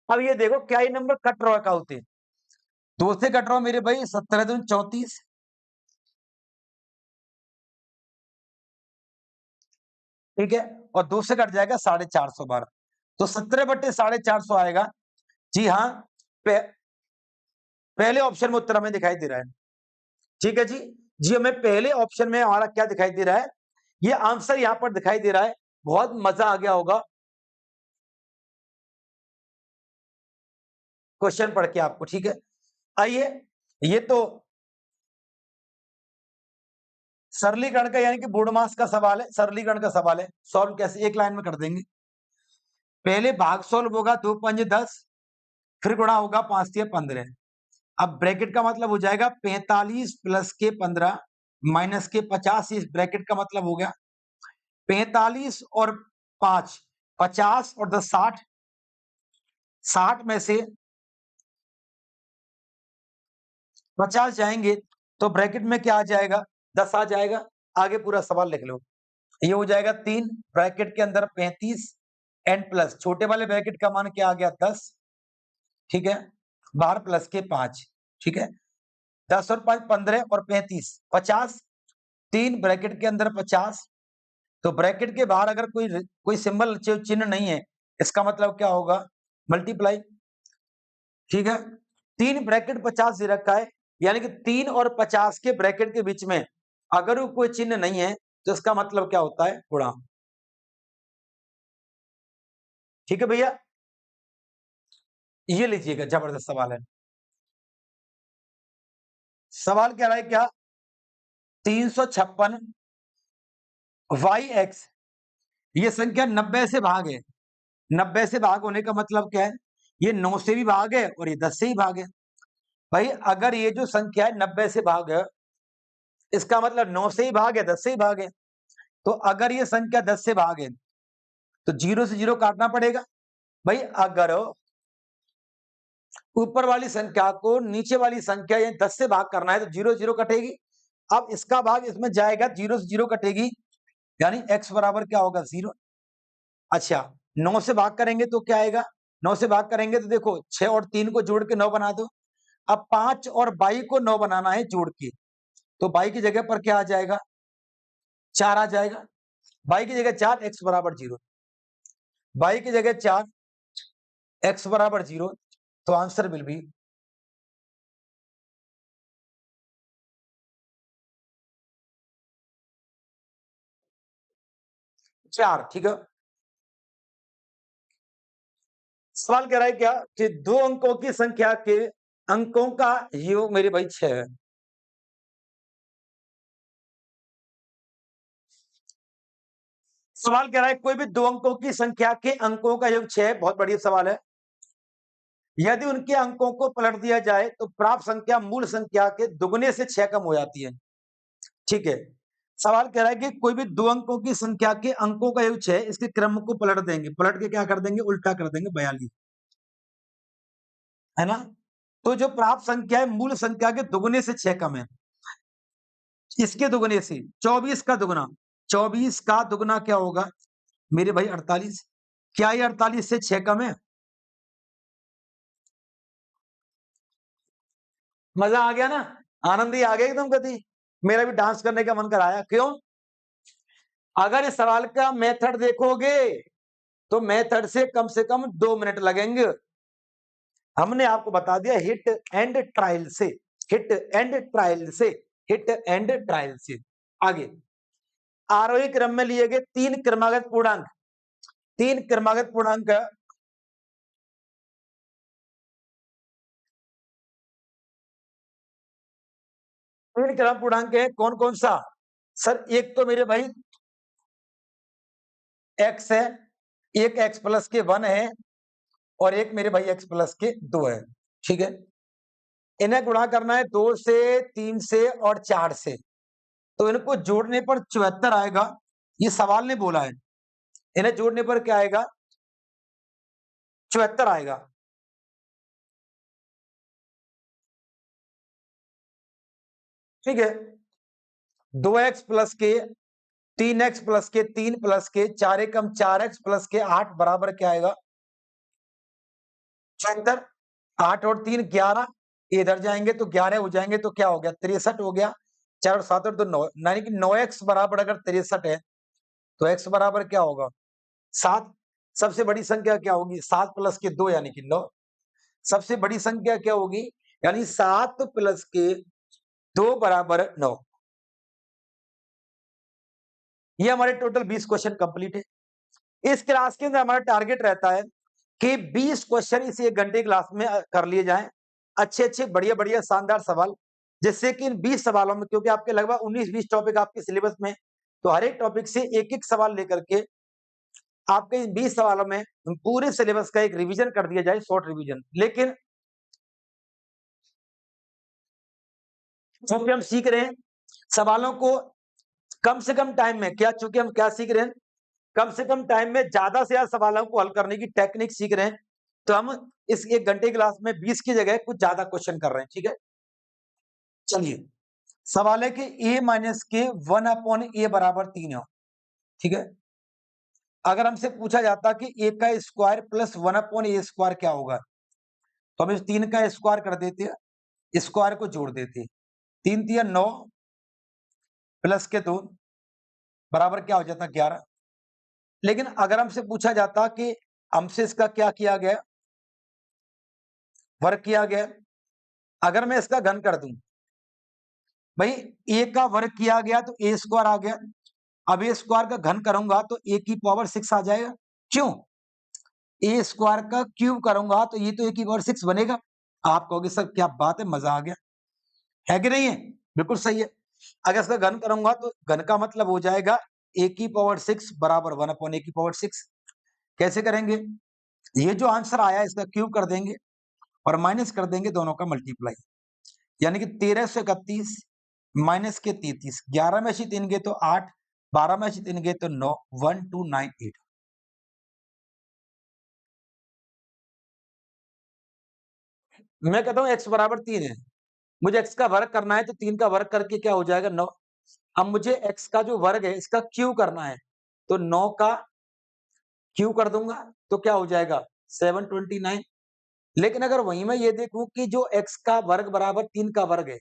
Speaker 1: अब ये देखो क्या ये नंबर कट रहा का होते 2 से कट रहा मेरे भाई 17 दूनी 34, ठीक है, और 2 से कट जाएगा 450 तो 17 बटे 450 आएगा। जी हाँ, पहले ऑप्शन में उत्तर हमें दिखाई दे रहा है। ठीक है जी। जी हमें पहले ऑप्शन में हमारा क्या दिखाई दे रहा है, ये आंसर यहां पर दिखाई दे रहा है। बहुत मजा आ गया होगा क्वेश्चन पढ़ के आपको। ठीक है, आइए, ये तो सरलीकरण का यानी कि बूढ़मास का सवाल है, सरलीकरण का सवाल है। सॉल्व कैसे, एक लाइन में कर देंगे। पहले भाग सॉल्व होगा 2 5 10, फिर गुणा होगा 5 3 15। अब ब्रैकेट का मतलब हो जाएगा 45 प्लस के 15 माइनस के 50। इस ब्रैकेट का मतलब हो गया 45 और 5 50 और 10 60। 60 में से 50 जाएंगे तो ब्रैकेट में क्या आ जाएगा 10 आ जाएगा। आगे पूरा सवाल लिख लो। ये हो जाएगा 3 ब्रैकेट के अंदर 35 एन प्लस छोटे वाले ब्रैकेट का मान क्या आ गया 10। ठीक है, बाहर प्लस के 5। ठीक है, 10 और 5 15 और 35 50। 3 ब्रैकेट के अंदर 50, तो ब्रैकेट के बाहर अगर कोई सिंबल चिन्ह नहीं है, इसका मतलब क्या होगा मल्टीप्लाई। ठीक है, 3 ब्रैकेट 50 दे रखा है, यानी कि 3 और 50 के ब्रैकेट के बीच में अगर कोई चिन्ह नहीं है तो इसका मतलब क्या होता है गुणा। ठीक है भैया, ये लीजिएगा, जबरदस्त सवाल है। सवाल क्या रहा है, क्या 356 वाई एक्स, ये संख्या 90 से भाग है। 90 से भाग होने का मतलब क्या है, ये 9 से भी भाग है और ये 10 से ही भाग है। भाई अगर ये जो संख्या है 90 से भाग है, इसका मतलब 9 से ही भाग है 10 से ही भाग है। तो अगर ये संख्या 10 से भाग है तो 0 से 0 काटना पड़ेगा। भाई अगर ऊपर वाली संख्या को नीचे वाली संख्या यानी 10 से भाग करना है तो 0 0 कटेगी। अब इसका भाग इसमें जाएगा, 0 से 0 कटेगी, यानी x बराबर क्या होगा 0। अच्छा, 9 से भाग करेंगे तो क्या आएगा, 9 से भाग करेंगे तो देखो 6 और 3 को जोड़ के 9 बना दो। अब 5 और 22 को 9 बनाना है जोड़ के, तो 22 की जगह पर क्या आ जाएगा 4 आ जाएगा। 22 की जगह 4, x बराबर 0। 22 की जगह 4, x बराबर 0, तो आंसर विल बी 4। ठीक है, सवाल कह रहा है क्या कि 2 अंकों की संख्या के अंकों का योग मेरे भाई 6 है। सवाल कह रहा है कोई भी 2 अंकों की संख्या के अंकों का योग 6 है। बहुत बढ़िया सवाल है। यदि उनके अंकों को पलट दिया जाए तो प्राप्त संख्या मूल संख्या के दुगने से 6 कम हो जाती है। ठीक है, सवाल कह रहा है कि कोई भी 2 अंकों की संख्या के अंकों का योग 6 है, इसके क्रम को पलट देंगे, पलट के क्या कर देंगे उल्टा कर देंगे 42, है ना। तो जो प्राप्त संख्या है मूल संख्या के दुगने से 6 कम है। इसके दुगने से 24 का दुगना, 24 का दुगना क्या होगा मेरे भाई 48। क्या ये 48 से 6 कम है? मजा आ गया ना, आनंद ही आ गया एकदम गति। मेरा भी डांस करने का मन कराया। क्यों? अगर इस सवाल का मेथड देखोगे तो मेथड से कम 2 मिनट लगेंगे। हमने आपको बता दिया हिट एंड ट्रायल से, हिट एंड ट्रायल से, हिट एंड ट्रायल से। आगे आरोही क्रम में लिए गए 3 क्रमागत पूर्णांक, 3 क्रमागत पूर्णांक, 3 क्रम पूर्णांक है कौन कौन सा? सर एक तो मेरे भाई x है, एक x प्लस के 1 है, और एक मेरे भाई x प्लस के 2 है। ठीक है, इन्हें गुणा करना है 2 से, 3 से और 4 से, तो इनको जोड़ने पर 74 आएगा। ये सवाल ने बोला है, इन्हें जोड़ने पर क्या आएगा? 74 आएगा। ठीक है, 2x प्लस के, 3x प्लस के, 3 प्लस के, 4 एकम 4x प्लस के 8 बराबर क्या आएगा? 74। 8 और 3 11, इधर जाएंगे तो 11 हो जाएंगे, तो क्या हो गया? 63 हो गया। 4 और 7 और 2 9, यानी कि 9x बराबर अगर 63 है तो x बराबर क्या होगा? 7। सबसे बड़ी संख्या क्या होगी? 7 प्लस के 2 यानी कि 9। सबसे बड़ी संख्या क्या होगी? यानी 7 प्लस के 2 बराबर 9। ये हमारे टोटल 20 क्वेश्चन कंप्लीट है। इस क्लास के अंदर हमारा टारगेट रहता है कि 20 क्वेश्चन इस 1 घंटे क्लास में कर लिए जाएं, अच्छे अच्छे बढ़िया बढ़िया शानदार सवाल, जिससे कि इन 20 सवालों में, क्योंकि आपके लगभग 19-20 टॉपिक आपके सिलेबस में, तो हर एक टॉपिक से एक एक सवाल लेकर के आपके इन 20 सवालों में पूरे सिलेबस का एक रिवीजन कर दिया जाए, शॉर्ट रिवीजन। लेकिन चूंकि हम सीख रहे हैं सवालों को कम से कम टाइम में, क्या चूंकि हम क्या सीख रहे हैं, कम से कम टाइम में ज्यादा से ज्यादा सवालों को हल करने की टेक्निक सीख रहे हैं, तो हम इस 1 घंटे क्लास में 20 की जगह कुछ ज्यादा क्वेश्चन कर रहे हैं। ठीक है, चलिए सवाल है कि a माइनस के 1/a बराबर 3 हो। ठीक है, अगर हमसे पूछा जाता कि a का स्क्वायर प्लस 1/a स्क्वायर क्या होगा, तो हम इस 3 का स्क्वायर कर देते हैं, स्क्वायर को जोड़ देते हैं। 3 तिया 9 प्लस के 2 बराबर क्या हो जाता? 11। लेकिन अगर हमसे पूछा जाता कि हमसे इसका क्या किया गया? वर्ग किया गया। अगर मैं इसका घन कर दूं, भाई a का वर्ग किया गया तो a स्क्वायर आ गया। अब a स्क्वायर का घन करूंगा तो a की पावर 6 आ जाएगा। क्यों? a स्क्वायर का क्यूब करूंगा तो ये तो a की पावर 6 बनेगा। आप कहोगे सर क्या बात है, मजा आ गया, है कि नहीं है? बिल्कुल सही है। अगर इसका घन करूंगा तो घन का मतलब हो जाएगा a की पावर 6 बराबर 1/a की पावर 6। कैसे करेंगे? ये जो आंसर आया इसका क्यूब कर देंगे और माइनस कर देंगे दोनों का मल्टीप्लाई, यानी कि 1331 माइनस के 33, 11 में से 3 गए तो 8, 12 में से 3 गए तो 9, 1298। मैं कहता हूं x बराबर 3 है, मुझे x का वर्ग करना है तो 3 का वर्ग करके क्या हो जाएगा? 9। अब मुझे x का जो वर्ग है इसका क्यू करना है, तो 9 का क्यू कर दूंगा तो क्या हो जाएगा? 729। लेकिन अगर वहीं मैं ये देखूं कि जो x का वर्ग बराबर 3 का वर्ग है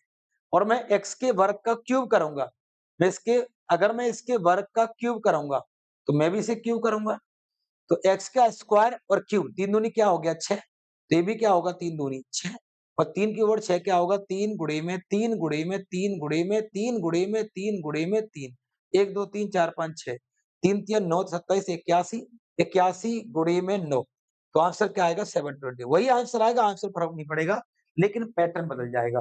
Speaker 1: और मैं x के वर्ग का क्यूब करूंगा, मैं इसके अगर मैं इसके वर्ग का क्यूब करूंगा तो मैं भी इसे क्यूब करूंगा, तो x का स्क्वायर और क्यूब 3 दूनी क्या हो गया? 6। तो ये भी क्या होगा? 3 दूनी 6, और 3 की ओर 6 क्या होगा? 3 गुणे में 3 गुणे में 3 गुणे में 3 गुणे में 3 गुणे में 3, 1 2 3 4 5 6, 3 3 9 27 81, 81 गुणे में 9, तो आंसर क्या आएगा? 720। वही आंसर आएगा, आंसर फर्क नहीं पड़ेगा, लेकिन पैटर्न बदल जाएगा।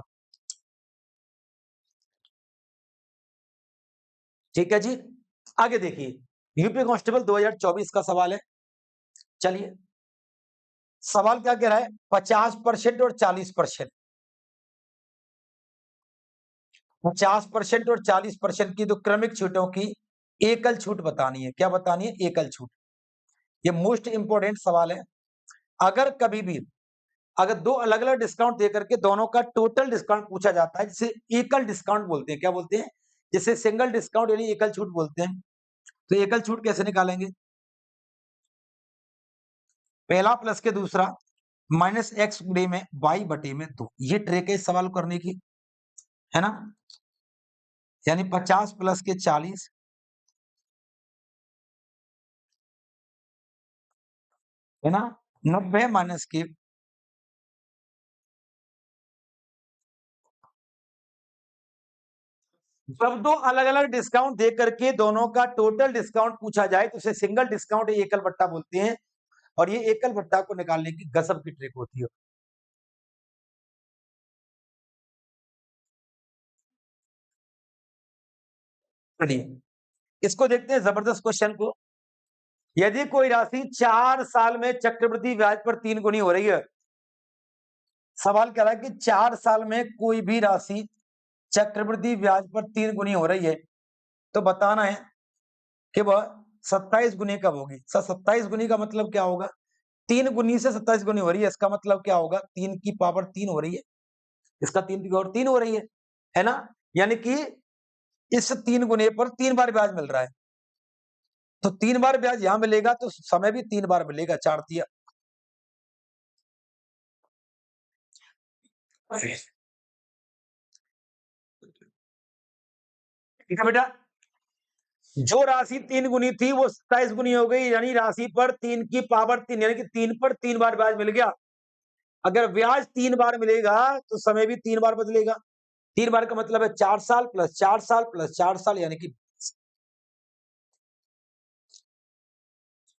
Speaker 1: ठीक है जी, आगे देखिए यूपी कांस्टेबल 2024 का सवाल है। चलिए सवाल क्या कह रहा है? 50% और 40%, 50% और 40% की तो क्रमिक छूटों की एकल छूट बतानी है। क्या बतानी है? एकल छूट। ये मोस्ट इंपोर्टेंट सवाल है। अगर कभी भी अगर दो अलग अलग डिस्काउंट देकर के दोनों का टोटल डिस्काउंट पूछा जाता है, जिसे एकल डिस्काउंट बोलते हैं। क्या बोलते हैं? जिसे सिंगल डिस्काउंट यानी एकल छूट बोलते हैं। तो एकल छूट कैसे निकालेंगे? पहला प्लस के दूसरा माइनस एक्स गुणे में वाई बटे में 2। ये ट्रिक है इस सवाल को करने की, है ना। यानी 50 प्लस के 40 है ना, 90 माइनस के जब दो अलग अलग डिस्काउंट दे करके दोनों का टोटल डिस्काउंट पूछा जाए तो उसे सिंगल डिस्काउंट एकल बट्टा बोलते हैं, और ये एकल बट्टा को निकालने की गजब की ट्रिक होती है। चलिए इसको देखते हैं जबरदस्त क्वेश्चन को। यदि कोई राशि 4 साल में चक्रवृद्धि ब्याज पर 3 गुनी हो रही है, सवाल कह रहा है कि 4 साल में कोई भी राशि चक्रवृद्धि ब्याज पर 3 गुनी हो रही है, तो बताना है कि वह 27 गुनी कब होगी। सर 27 गुनी का मतलब क्या होगा? 3 गुनी से 27 गुनी हो रही है, इसका मतलब क्या होगा? 3 की पावर 3 हो रही है, इसका 3 की पावर 3 हो रही है ना? यानी कि इस 3 गुने पर 3 बार ब्याज मिल रहा है, तो 3 बार ब्याज यहां मिलेगा तो समय भी 3 बार मिलेगा, 4 तिया। ठीक है बेटा, जो राशि 3 गुनी थी वो 27 गुनी हो गई, यानी राशि पर 3 की पावर 3, यानी कि 3 पर 3 बार ब्याज मिल गया। अगर ब्याज 3 बार मिलेगा तो समय भी 3 बार बदलेगा। 3 बार का मतलब है 4 साल प्लस 4 साल प्लस 4 साल, यानी कि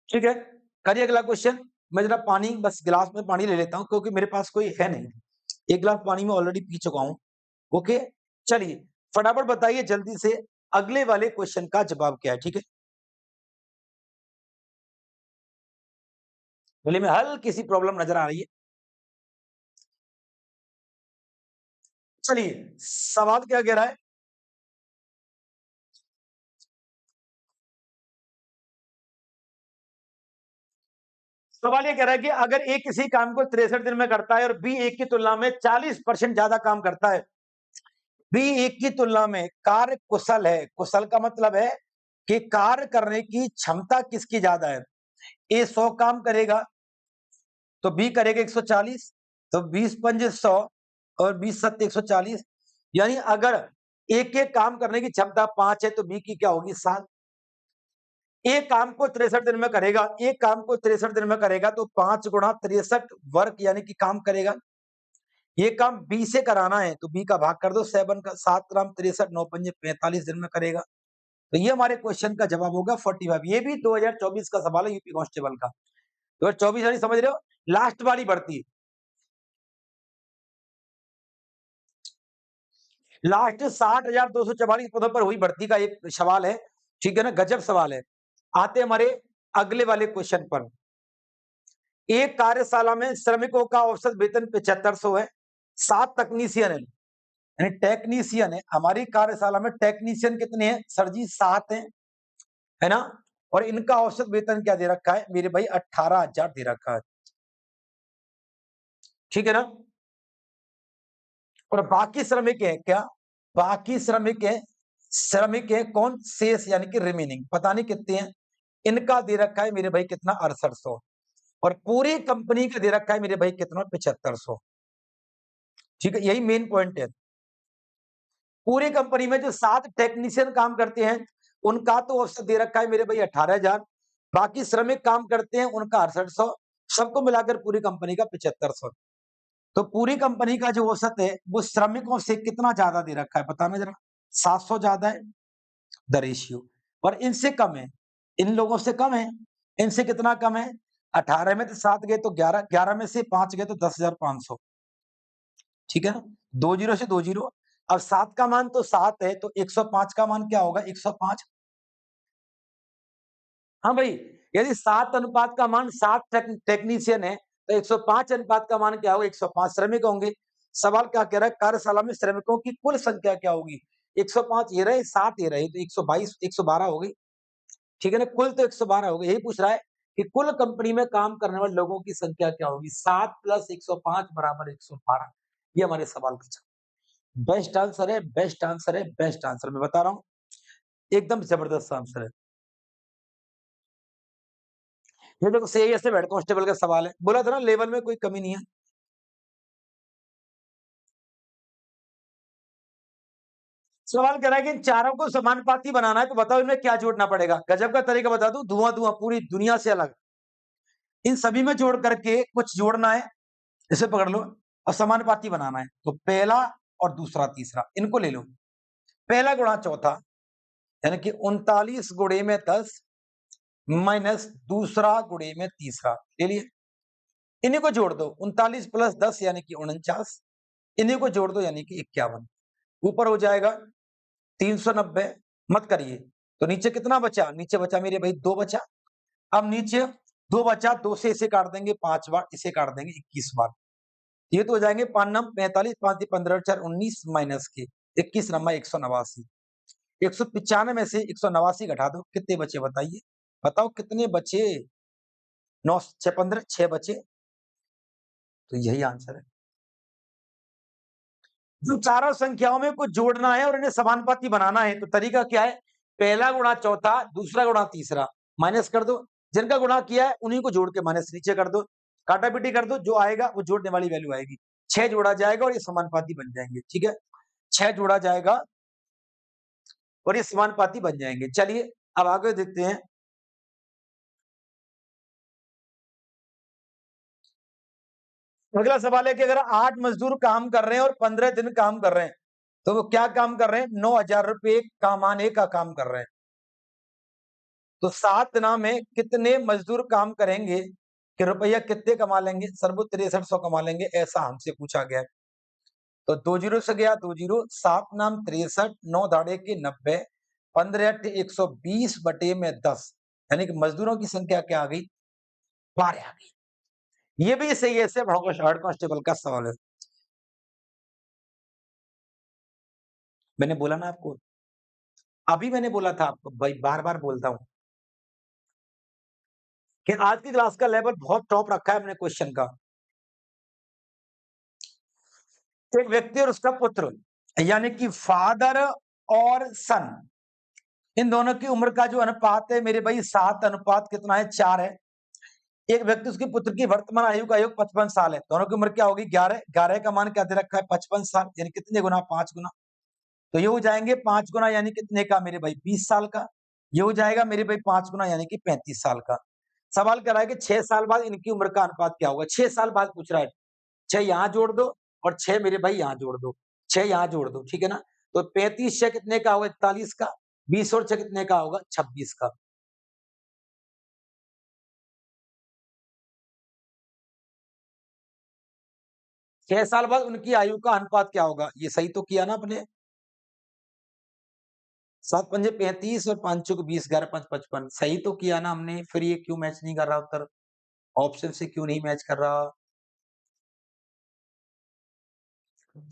Speaker 1: ठीक है। करिए अगला क्वेश्चन। मैं जरा पानी, बस गिलास में पानी ले लेता हूं क्योंकि मेरे पास कोई है नहीं। एक गिलास पानी में ऑलरेडी पी चुका हूं। ओके, चलिए फटाफट बताइए जल्दी से अगले वाले क्वेश्चन का जवाब क्या है। ठीक है, बोले में हल्की सी प्रॉब्लम नजर आ रही है। चलिए सवाल क्या कह रहा है? सवाल ये कह रहा है कि अगर ए किसी काम को 63 दिन में करता है और बी एक की तुलना में 40% ज्यादा काम करता है, बी एक की तुलना में कार्य कुशल है। कुशल का मतलब है कि कार्य करने की क्षमता किसकी ज्यादा है। ए 100 काम करेगा तो बी करेगा 140, तो 20 पंजे 100 और 20 सत्ते 140, यानी अगर एक एक काम करने की क्षमता 5 है तो बी की क्या होगी? 7। एक काम को 63 दिन में करेगा, एक काम को 63 दिन में करेगा तो 5 गुणा 63 वर्क यानी कि काम करेगा। ये काम बी से कराना है तो बी का भाग कर दो 7 का, 7 ग्राम 63 9 पंजे 45 दिन में करेगा। तो ये हमारे क्वेश्चन का जवाब होगा 45। ये भी 2024 का सवाल है, यूपी कांस्टेबल का। 2024 यानी समझ रहे हो, लास्ट वाली भर्ती, लास्ट 60,244 पदों पर हुई भर्ती का एक सवाल है। ठीक है ना, गजब सवाल है। आते हमारे अगले वाले क्वेश्चन पर। एक कार्यशाला में श्रमिकों का औसत वेतन 7500 है। 7 तकनीशियन है, यानी टेक्नीशियन है। हमारी कार्यशाला में टेक्नीशियन कितने हैं सर जी? 7 है ना। और इनका औसत वेतन क्या दे रखा है मेरे भाई? 18,000 दे रखा है। ठीक है ना। और बाकी श्रमिक है क्या? बाकी श्रमिक है कौन? शेष यानी कि रिमेनिंग, पता नहीं कितने हैं। इनका दे रखा है मेरे भाई कितना? 6800। और पूरी कंपनी का दे रखा है मेरे भाई कितना? 7500। ठीक है, यही मेन पॉइंट है। पूरी कंपनी में जो 7 टेक्नीशियन काम करते हैं उनका तो औसत दे रखा है मेरे भाई 18,000। बाकी श्रमिक काम करते हैं उनका 6800। सबको मिलाकर पूरी कंपनी का 7500। तो पूरी कंपनी का जो औसत है वो श्रमिकों से कितना ज्यादा दे रखा है बताना जरा? 700 ज्यादा है द रेशियो, और इनसे कम है, इन लोगों से कम है। इनसे कितना कम है? 18 में तो 7 गए तो 11, 11 में से 5 गए तो 10,500। ठीक है ना, 2 जीरो से 2 जीरो। अब 7 का मान तो 7 है तो 105 का मान क्या होगा? 105। हाँ भाई, यदि 7 अनुपात का मान 7 टेक्नीशियन है तो 105 अनुपात का मान क्या होगा? 105 श्रमिक होंगे। सवाल क्या कह रहा है? कार्यशाला में श्रमिकों की कुल संख्या क्या होगी? 105 ये रहे, 7 ये रहे, तो 122 112 हो गई। ठीक है ना, कुल तो 112 हो गई। यही पूछ रहा है कि कुल कंपनी में काम करने वाले लोगों की संख्या क्या होगी? 7 प्लस 105 बराबर 112। ये हमारे सवाल का जवाब। बेस्ट आंसर है, बेस्ट आंसर है, बेस्ट आंसर, मैं बता रहा हूं, एकदम जबरदस्त आंसर है। ये देखो सीआईएस से हेड कांस्टेबल का सवाल है, बोला था ना लेवल में कोई कमी नहीं है। सवाल कह रहा है कि इन चारों को समानुपाती बनाना है, तो बताओ इनमें क्या जोड़ना पड़ेगा। गजब का तरीका बता दूं, धुआं धुआं पूरी दुनिया से अलग। इन सभी में जोड़ करके कुछ जोड़ना है, इसे पकड़ लो, और समानुपाती बनाना है। तो पहला और दूसरा तीसरा इनको ले लो। पहला गुणा चौथा यानी कि 39 गुणे में 10 माइनस दूसरा गुणे में तीसरा ले लिए। इन्हीं को जोड़ दो, 39 प्लस 10 यानी कि 49, इन्हीं को जोड़ दो यानी कि 51। ऊपर हो जाएगा 390, मत करिए। तो नीचे कितना बचा, नीचे बचा मेरे भाई 2 बचा। अब नीचे 2 बचा, 2 से इसे काट देंगे 5 बार, इसे काट देंगे 21 बार। ये तो हो जाएंगे 5 नम 45, 5 15 4 19 माइनस के 21 नमा 189। 195 में से 189 घटा दो, कितने बचे बताइए, बताओ कितने बचे। 9 6 15 6 बचे, तो यही आंसर है। जो चारों संख्याओं में कुछ जोड़ना है और इन्हें समानुपाती बनाना है, तो तरीका क्या है, पहला गुणा चौथा, दूसरा गुणा तीसरा, माइनस कर दो। जिनका गुणा किया है उन्हीं को जोड़ के माइनस नीचे कर दो, काटापीटी कर दो, जो आएगा वो जोड़ने वाली वैल्यू आएगी। 6 जोड़ा जाएगा और ये समानुपाती बन जाएंगे। ठीक है, 6 जोड़ा जाएगा और ये समानुपाती बन जाएंगे। चलिए अब आगे देखते हैं। अगला सवाल है कि अगर 8 मजदूर काम कर रहे हैं और 15 दिन काम कर रहे हैं, तो वो क्या काम कर रहे हैं, 9,000 रुपए कमाने का काम कर रहे हैं। तो 7 दिनों में कितने मजदूर काम करेंगे कि रुपया कितने कमा लेंगे, सर वो 6300 कमा लेंगे, ऐसा हमसे पूछा गया है। तो 2 जीरो से गया 2 जीरो, 7 नाम 63, 9 दाड़े के 90, 15 अट्ठे 120 बटे में 10, यानी कि मजदूरों की संख्या क्या आ गई, 12 आ गई। ये भी सही है, ऐसे हेड कांस्टेबल का सवाल है। मैंने बोला ना आपको, अभी मैंने बोला था आपको, भाई बार-बार बोलता हूँ कि आज की क्लास का लेवल बहुत टॉप रखा है हमने क्वेश्चन का। एक व्यक्ति और उसका पुत्र यानी कि फादर और सन, इन दोनों की उम्र का जो अनुपात है मेरे भाई 7 अनुपात कितना है, 4 है। एक व्यक्ति उसके पुत्र की वर्तमान आयु का योग 55 साल है, दोनों की उम्र क्या होगी, 11। 11 का मान क्या दे रखा है, 55 साल, यानी कितने गुना, 5 गुना। तो ये हो जाएंगे 5 गुना यानी कितने का मेरे भाई, 20 साल का। ये हो जाएगा मेरे भाई 5 गुना यानी कि 35 साल का। सवाल कर रहा है कि 6 साल बाद इनकी उम्र का अनुपात क्या होगा। 6 साल बाद पूछ रहा है, 6 यहाँ जोड़ दो और 6 मेरे भाई यहाँ जोड़ दो, 6 यहाँ जोड़ दो, ठीक है ना। तो 35 6 कितने का होगा, 41 का। 20 और 6 कितने का होगा, 26 का। 6 साल बाद उनकी आयु का अनुपात क्या होगा, ये सही तो किया ना आपने। 7 पंजे 35 और 5 चौक 20, 11 5 55, सही तो किया ना हमने। फिर ये क्यों मैच नहीं कर रहा उत्तर, ऑप्शन से क्यों नहीं मैच कर रहा।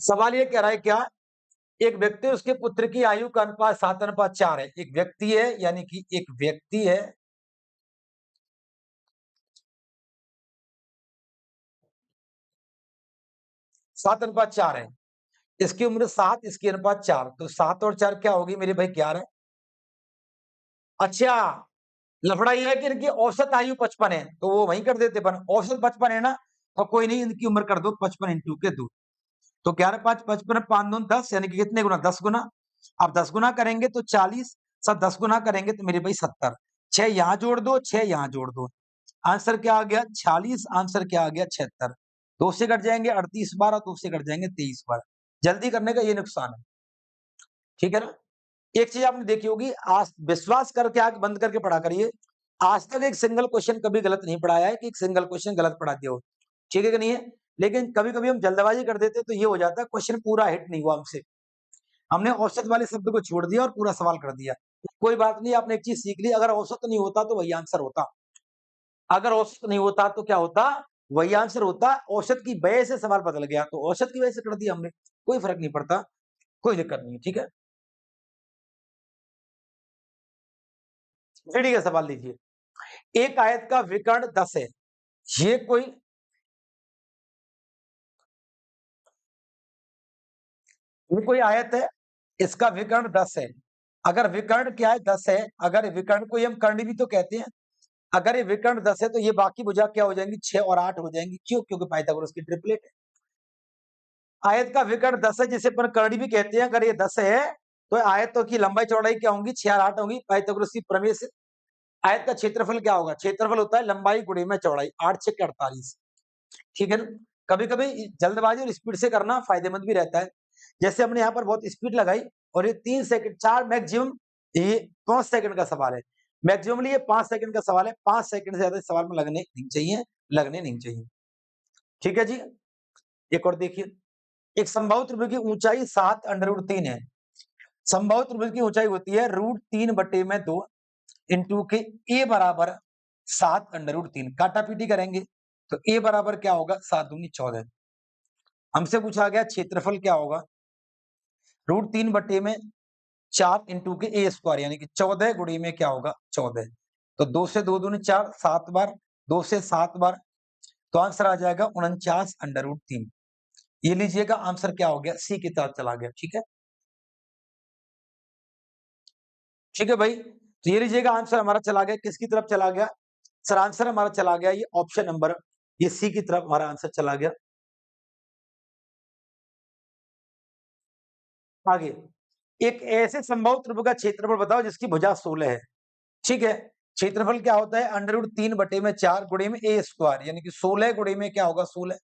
Speaker 1: सवाल ये कह रहा है क्या, एक व्यक्ति और उसके पुत्र की आयु का अनुपात 7:4 है। एक व्यक्ति है यानी कि एक व्यक्ति है, 7:4 है। इसकी उम्र 7, इसकी अनुपात 4, तो 7 और 4 क्या होगी मेरे भाई, 11। अच्छा, लफड़ा ये है कि इनकी औसत आयु 55 है, तो वो वहीं कर देते बन, औसत 55 है ना, तो कोई नहीं, इनकी उम्र कर दो 55 इंटू के 2। तो 11 5 55, 5 दूनी 10, यानी कि कितने गुना, 10 गुना। अब 10 गुना करेंगे तो 40, सब 10 गुना करेंगे तो मेरे भाई 70। 6 यहाँ जोड़ दो, 6 यहाँ जोड़ दो, आंसर क्या आ गया, 46। आंसर क्या आ गया, 76। 2 से कट जाएंगे 38 बार और 2 से कट जाएंगे 23 बार। जल्दी करने का ये नुकसान है, ठीक है ना। एक चीज आपने देखी होगी, आज विश्वास करके आंख बंद करके पढ़ा करिए, आज तक एक सिंगल क्वेश्चन कभी गलत नहीं पढ़ाया है कि एक सिंगल क्वेश्चन गलत पढ़ा दिया हो, ठीक है कि नहीं है। लेकिन कभी कभी हम जल्दबाजी कर देते तो ये हो जाता है क्वेश्चन पूरा हिट नहीं हुआ हमसे, हमने औसत वाले शब्द को छोड़ दिया और पूरा सवाल कर दिया। कोई बात नहीं, आपने एक चीज सीख ली, अगर औसत नहीं होता तो वही आंसर होता, अगर औसत नहीं होता तो क्या होता, वही आंसर होता। औसत की वजह से सवाल बदल गया, तो औसत की वजह से कर दिया हमने, कोई फर्क नहीं पड़ता, कोई दिक्कत नहीं है, ठीक है। जीडी का सवाल लीजिए। एक आयत का विकर्ण 10 है, ये कोई आयत है, इसका विकर्ण 10 है। अगर विकर्ण क्या है, 10 है, अगर विकर्ण को हम कर्ण भी तो कहते हैं, अगर ये विकर्ण 10 है तो ये बाकी भुजा क्या हो जाएंगी, 6 और 8 हो जाएंगी। क्यों? क्योंकि पाइथागोरस की ट्रिपलेट है। आयत का विकर्ण 10 है, जिसे अपन कर्णी भी कहते हैं। अगर ये 10 है तो आयतों की लंबाई चौड़ाई क्या होंगी, 6 और 8 होंगी। पाइथागोरस की प्रमेय से आयत का क्षेत्रफल क्या होगा, क्षेत्रफल होता है लंबाई गुणे में चौड़ाई, 8 6 के 48। ठीक है ना? कभी कभी जल्दबाजी और स्पीड से करना फायदेमंद भी रहता है। जैसे हमने यहाँ पर बहुत स्पीड लगाई और ये 3 सेकंड 4 मैक्सिमम, ये 5 सेकंड का सवाल है। मैक्सिमम ये 5 सेकंड का सवाल है। 5 सेकंड से ज्यादा इस सवाल में लगने नहीं चाहिए, लगने नहीं चाहिए। ठीक है जी। एक और देखिए, एक समबाहु त्रिभुज की ऊंचाई 7 √3 है। समबाहु त्रिभुज की ऊंचाई होती है √3/2 इंटू के ए बराबर 7 √3। काटापीटी करेंगे तो ए बराबर क्या होगा, 7 दूनी 14। हमसे पूछा गया क्षेत्रफल क्या होगा, √3/4 इंटू के ए स्क्वायर, यानी कि 14 गुणी में क्या होगा, 14। तो 2 से 2 दूनी 4, 7 बार, 2 से 7 बार, तो आंसर आ जाएगा 49 √3। ये लीजिएगा आंसर क्या हो गया, सी की तरफ चला गया। ठीक है, ठीक है भाई। तो ये लीजिएगा आंसर हमारा चला गया, किसकी तरफ चला गया सर, आंसर हमारा चला गया ये ऑप्शन नंबर, ये सी की तरफ हमारा आंसर चला गया। आगे, एक ऐसे समबाहु त्रिभुज का क्षेत्रफल बताओ जिसकी भुजा 16 है। ठीक है, क्षेत्रफल क्या होता है, √3/4 गुणे में ए स्क्वायर, यानी कि 16 गुणे में क्या होगा, 16,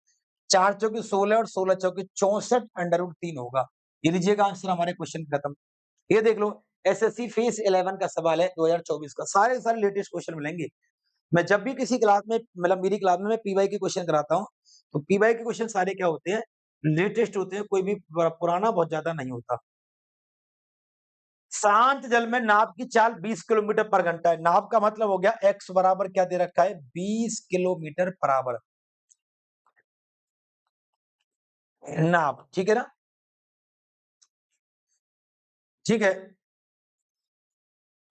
Speaker 1: 4 चौके 16 और 16 चौके 64 √3 होगा। ये लीजिएगा आंसर हमारे क्वेश्चन खत्म। ये देख लो, एसएससी फेस 11 का सवाल है 2024 का, सारे सारे लेटेस्ट क्वेश्चन मिलेंगे। मैं जब भी किसी क्लास में, मतलब मेरी क्लास में मैं पीवाई के क्वेश्चन कराता हूँ, तो पीवाई के क्वेश्चन सारे क्या होते हैं, लेटेस्ट होते हैं, कोई भी पुराना बहुत ज्यादा नहीं होता। शांत जल में नाव की चाल 20 किलोमीटर पर घंटा है। नाव का मतलब हो गया एक्स बराबर क्या दे रखा है, 20 किलोमीटर पर आवर नाव। ठीक है ना, ठीक है।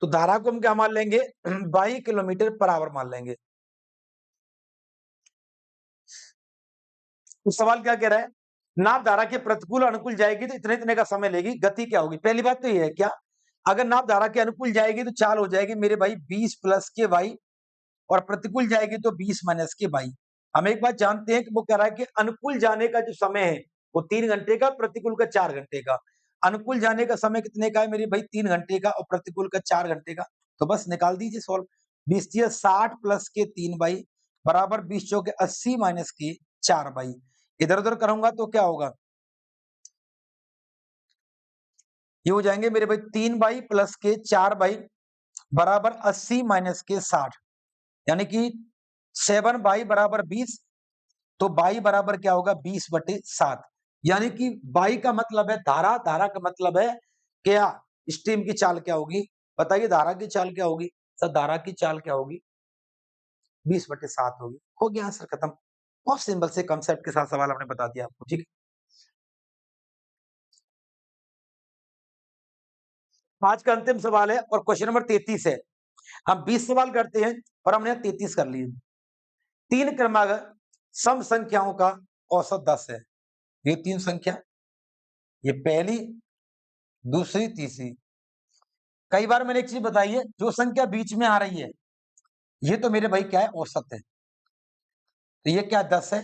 Speaker 1: तो धारा को हम क्या मान लेंगे, 22 किलोमीटर पर आवर मान लेंगे। तो सवाल क्या कह रहा है, नाव धारा के प्रतिकूल अनुकूल जाएगी तो इतने इतने का समय लेगी, गति क्या होगी। पहली बात तो ये है क्या, अगर नाव धारा के अनुकूल जाएगी तो चाल हो जाएगी मेरे भाई 20 प्लस के वाई, और प्रतिकूल जाएगी तो 20 माइनस के वाई। हम एक बात जानते हैं कि वो कह रहा है कि अनुकूल जाने का जो समय है वो 3 घंटे का, प्रतिकूल का 4 घंटे का। अनुकूल जाने का समय कितने का है मेरे भाई, 3 घंटे का, और प्रतिकूल का 4 घंटे का। तो बस निकाल दीजिए सॉल्व। 20 60 प्लस के 3 बाई बराबर 20 चौके 80 माइनस के 4 बाई। इधर उधर करूंगा तो क्या होगा, ये हो जाएंगे मेरे भाई 3 बाई प्लस के 4 बाई बराबर 80 माइनस के 60, यानी कि 7 बाई बराबर 20, तो बाई बराबर क्या होगा, 20/7। यानी कि बाई का मतलब है धारा, धारा का मतलब है क्या, स्ट्रीम की चाल क्या होगी, बताइए धारा की चाल क्या होगी सर, धारा की चाल क्या होगी, 20/7 होगी। हो गया आंसर खत्म। बहुत सिंपल से कॉन्सेप्ट के साथ सवाल हमने बता दिया आपको। ठीक है, आज का अंतिम सवाल है और क्वेश्चन नंबर 33 है। हम 20 सवाल करते हैं और हमने 33 कर लिए। 3 क्रमागत सम संख्याओं का औसत 10 है। ये 3 संख्या, ये पहली, दूसरी, तीसरी। कई बार मैंने एक चीज बताई है, जो संख्या बीच में आ रही है ये तो मेरे भाई क्या है, औसत है। तो ये क्या 10 है,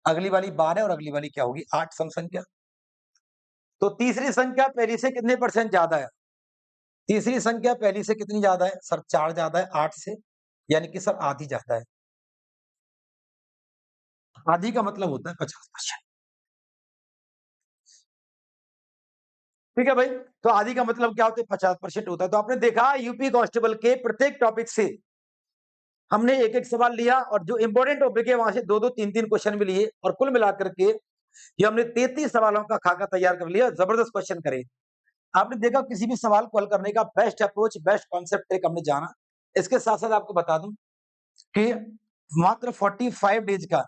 Speaker 1: अगली वाली 12 है, और अगली वाली क्या होगी, 8 सम संख्या। तो तीसरी संख्या पहली से कितने % ज्यादा है, तीसरी संख्या पहली से कितनी ज्यादा है सर, 4 ज्यादा है 8 से, यानी कि सर आधी ज्यादा है। आधी का मतलब होता है 50%। ठीक है भाई, तो आधी का मतलब क्या होता है, 50% होता है। तो आपने देखा यूपी कांस्टेबल के प्रत्येक टॉपिक से हमने एक एक सवाल लिया, और जो इंपॉर्टेंट टॉपिक है वहां से 2 2 3 3 क्वेश्चन भी लिए, और कुल मिलाकर के ये हमने 33 सवालों का खाका तैयार कर लिया। जबरदस्त क्वेश्चन करे। आपने देखा किसी भी सवाल को हल करने का बेस्ट अप्रोच, बेस्ट कॉन्सेप्ट एक हमने जाना। इसके साथ साथ आपको बता दूं कि मात्र 45 डेज का,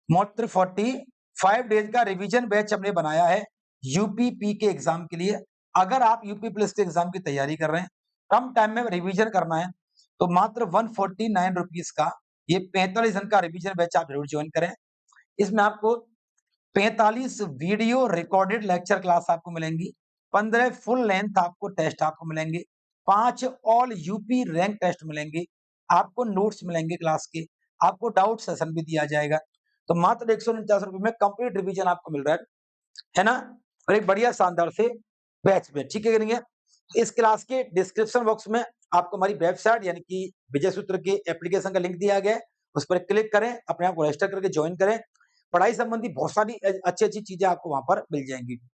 Speaker 1: मात्र 45 डेज का रिवीजन बैच हमने बनाया है यूपीपी के एग्जाम के लिए। अगर आप यूपी प्लस के एग्जाम की तैयारी कर रहे हैं, कम टाइम में रिवीजन करना है, तो मात्र 149 रुपीज का ये 45 दिन का रिवीजन बैच आप जरूर ज्वाइन करें। इसमें आपको 45 वीडियो रिकॉर्डेड लेक्चर क्लास आपको मिलेंगी, 15 फुल लेंथ आपको टेस्ट आपको मिलेंगे, 5 ऑल यूपी रैंक टेस्ट मिलेंगे, आपको नोट्स मिलेंगे क्लास के, आपको डाउट सेशन भी दिया जाएगा। तो मात्र ₹149 में कंप्लीट रिवीजन आपको मिल रहा है ना? और एक बढ़िया शानदार से बैच में, ठीक है कि नहीं है? इस क्लास के डिस्क्रिप्शन बॉक्स में आपको हमारी वेबसाइट यानी कि विजय सूत्र के एप्लीकेशन का लिंक दिया गया है, उस पर क्लिक करें, अपने आप को रजिस्टर करके जॉइन करें। पढ़ाई संबंधी बहुत सारी अच्छी-अच्छी चीज़ें आपको वहाँ पर मिल जाएँगी।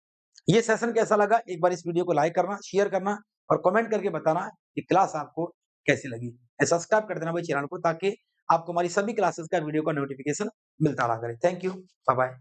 Speaker 1: ये सेशन कैसा लगा? एक बार इस वीडियो को लाइक करना, शेयर करना और कमेंट करके बताना कि क्लास आपको कैसी लगी। सब्सक्राइब कर देना भाई चैनल को, ताकि आपको हमारी सभी क्लासेस का वीडियो का नोटिफ़िकेशन मिलता रहा करे। Thank you. Bye bye.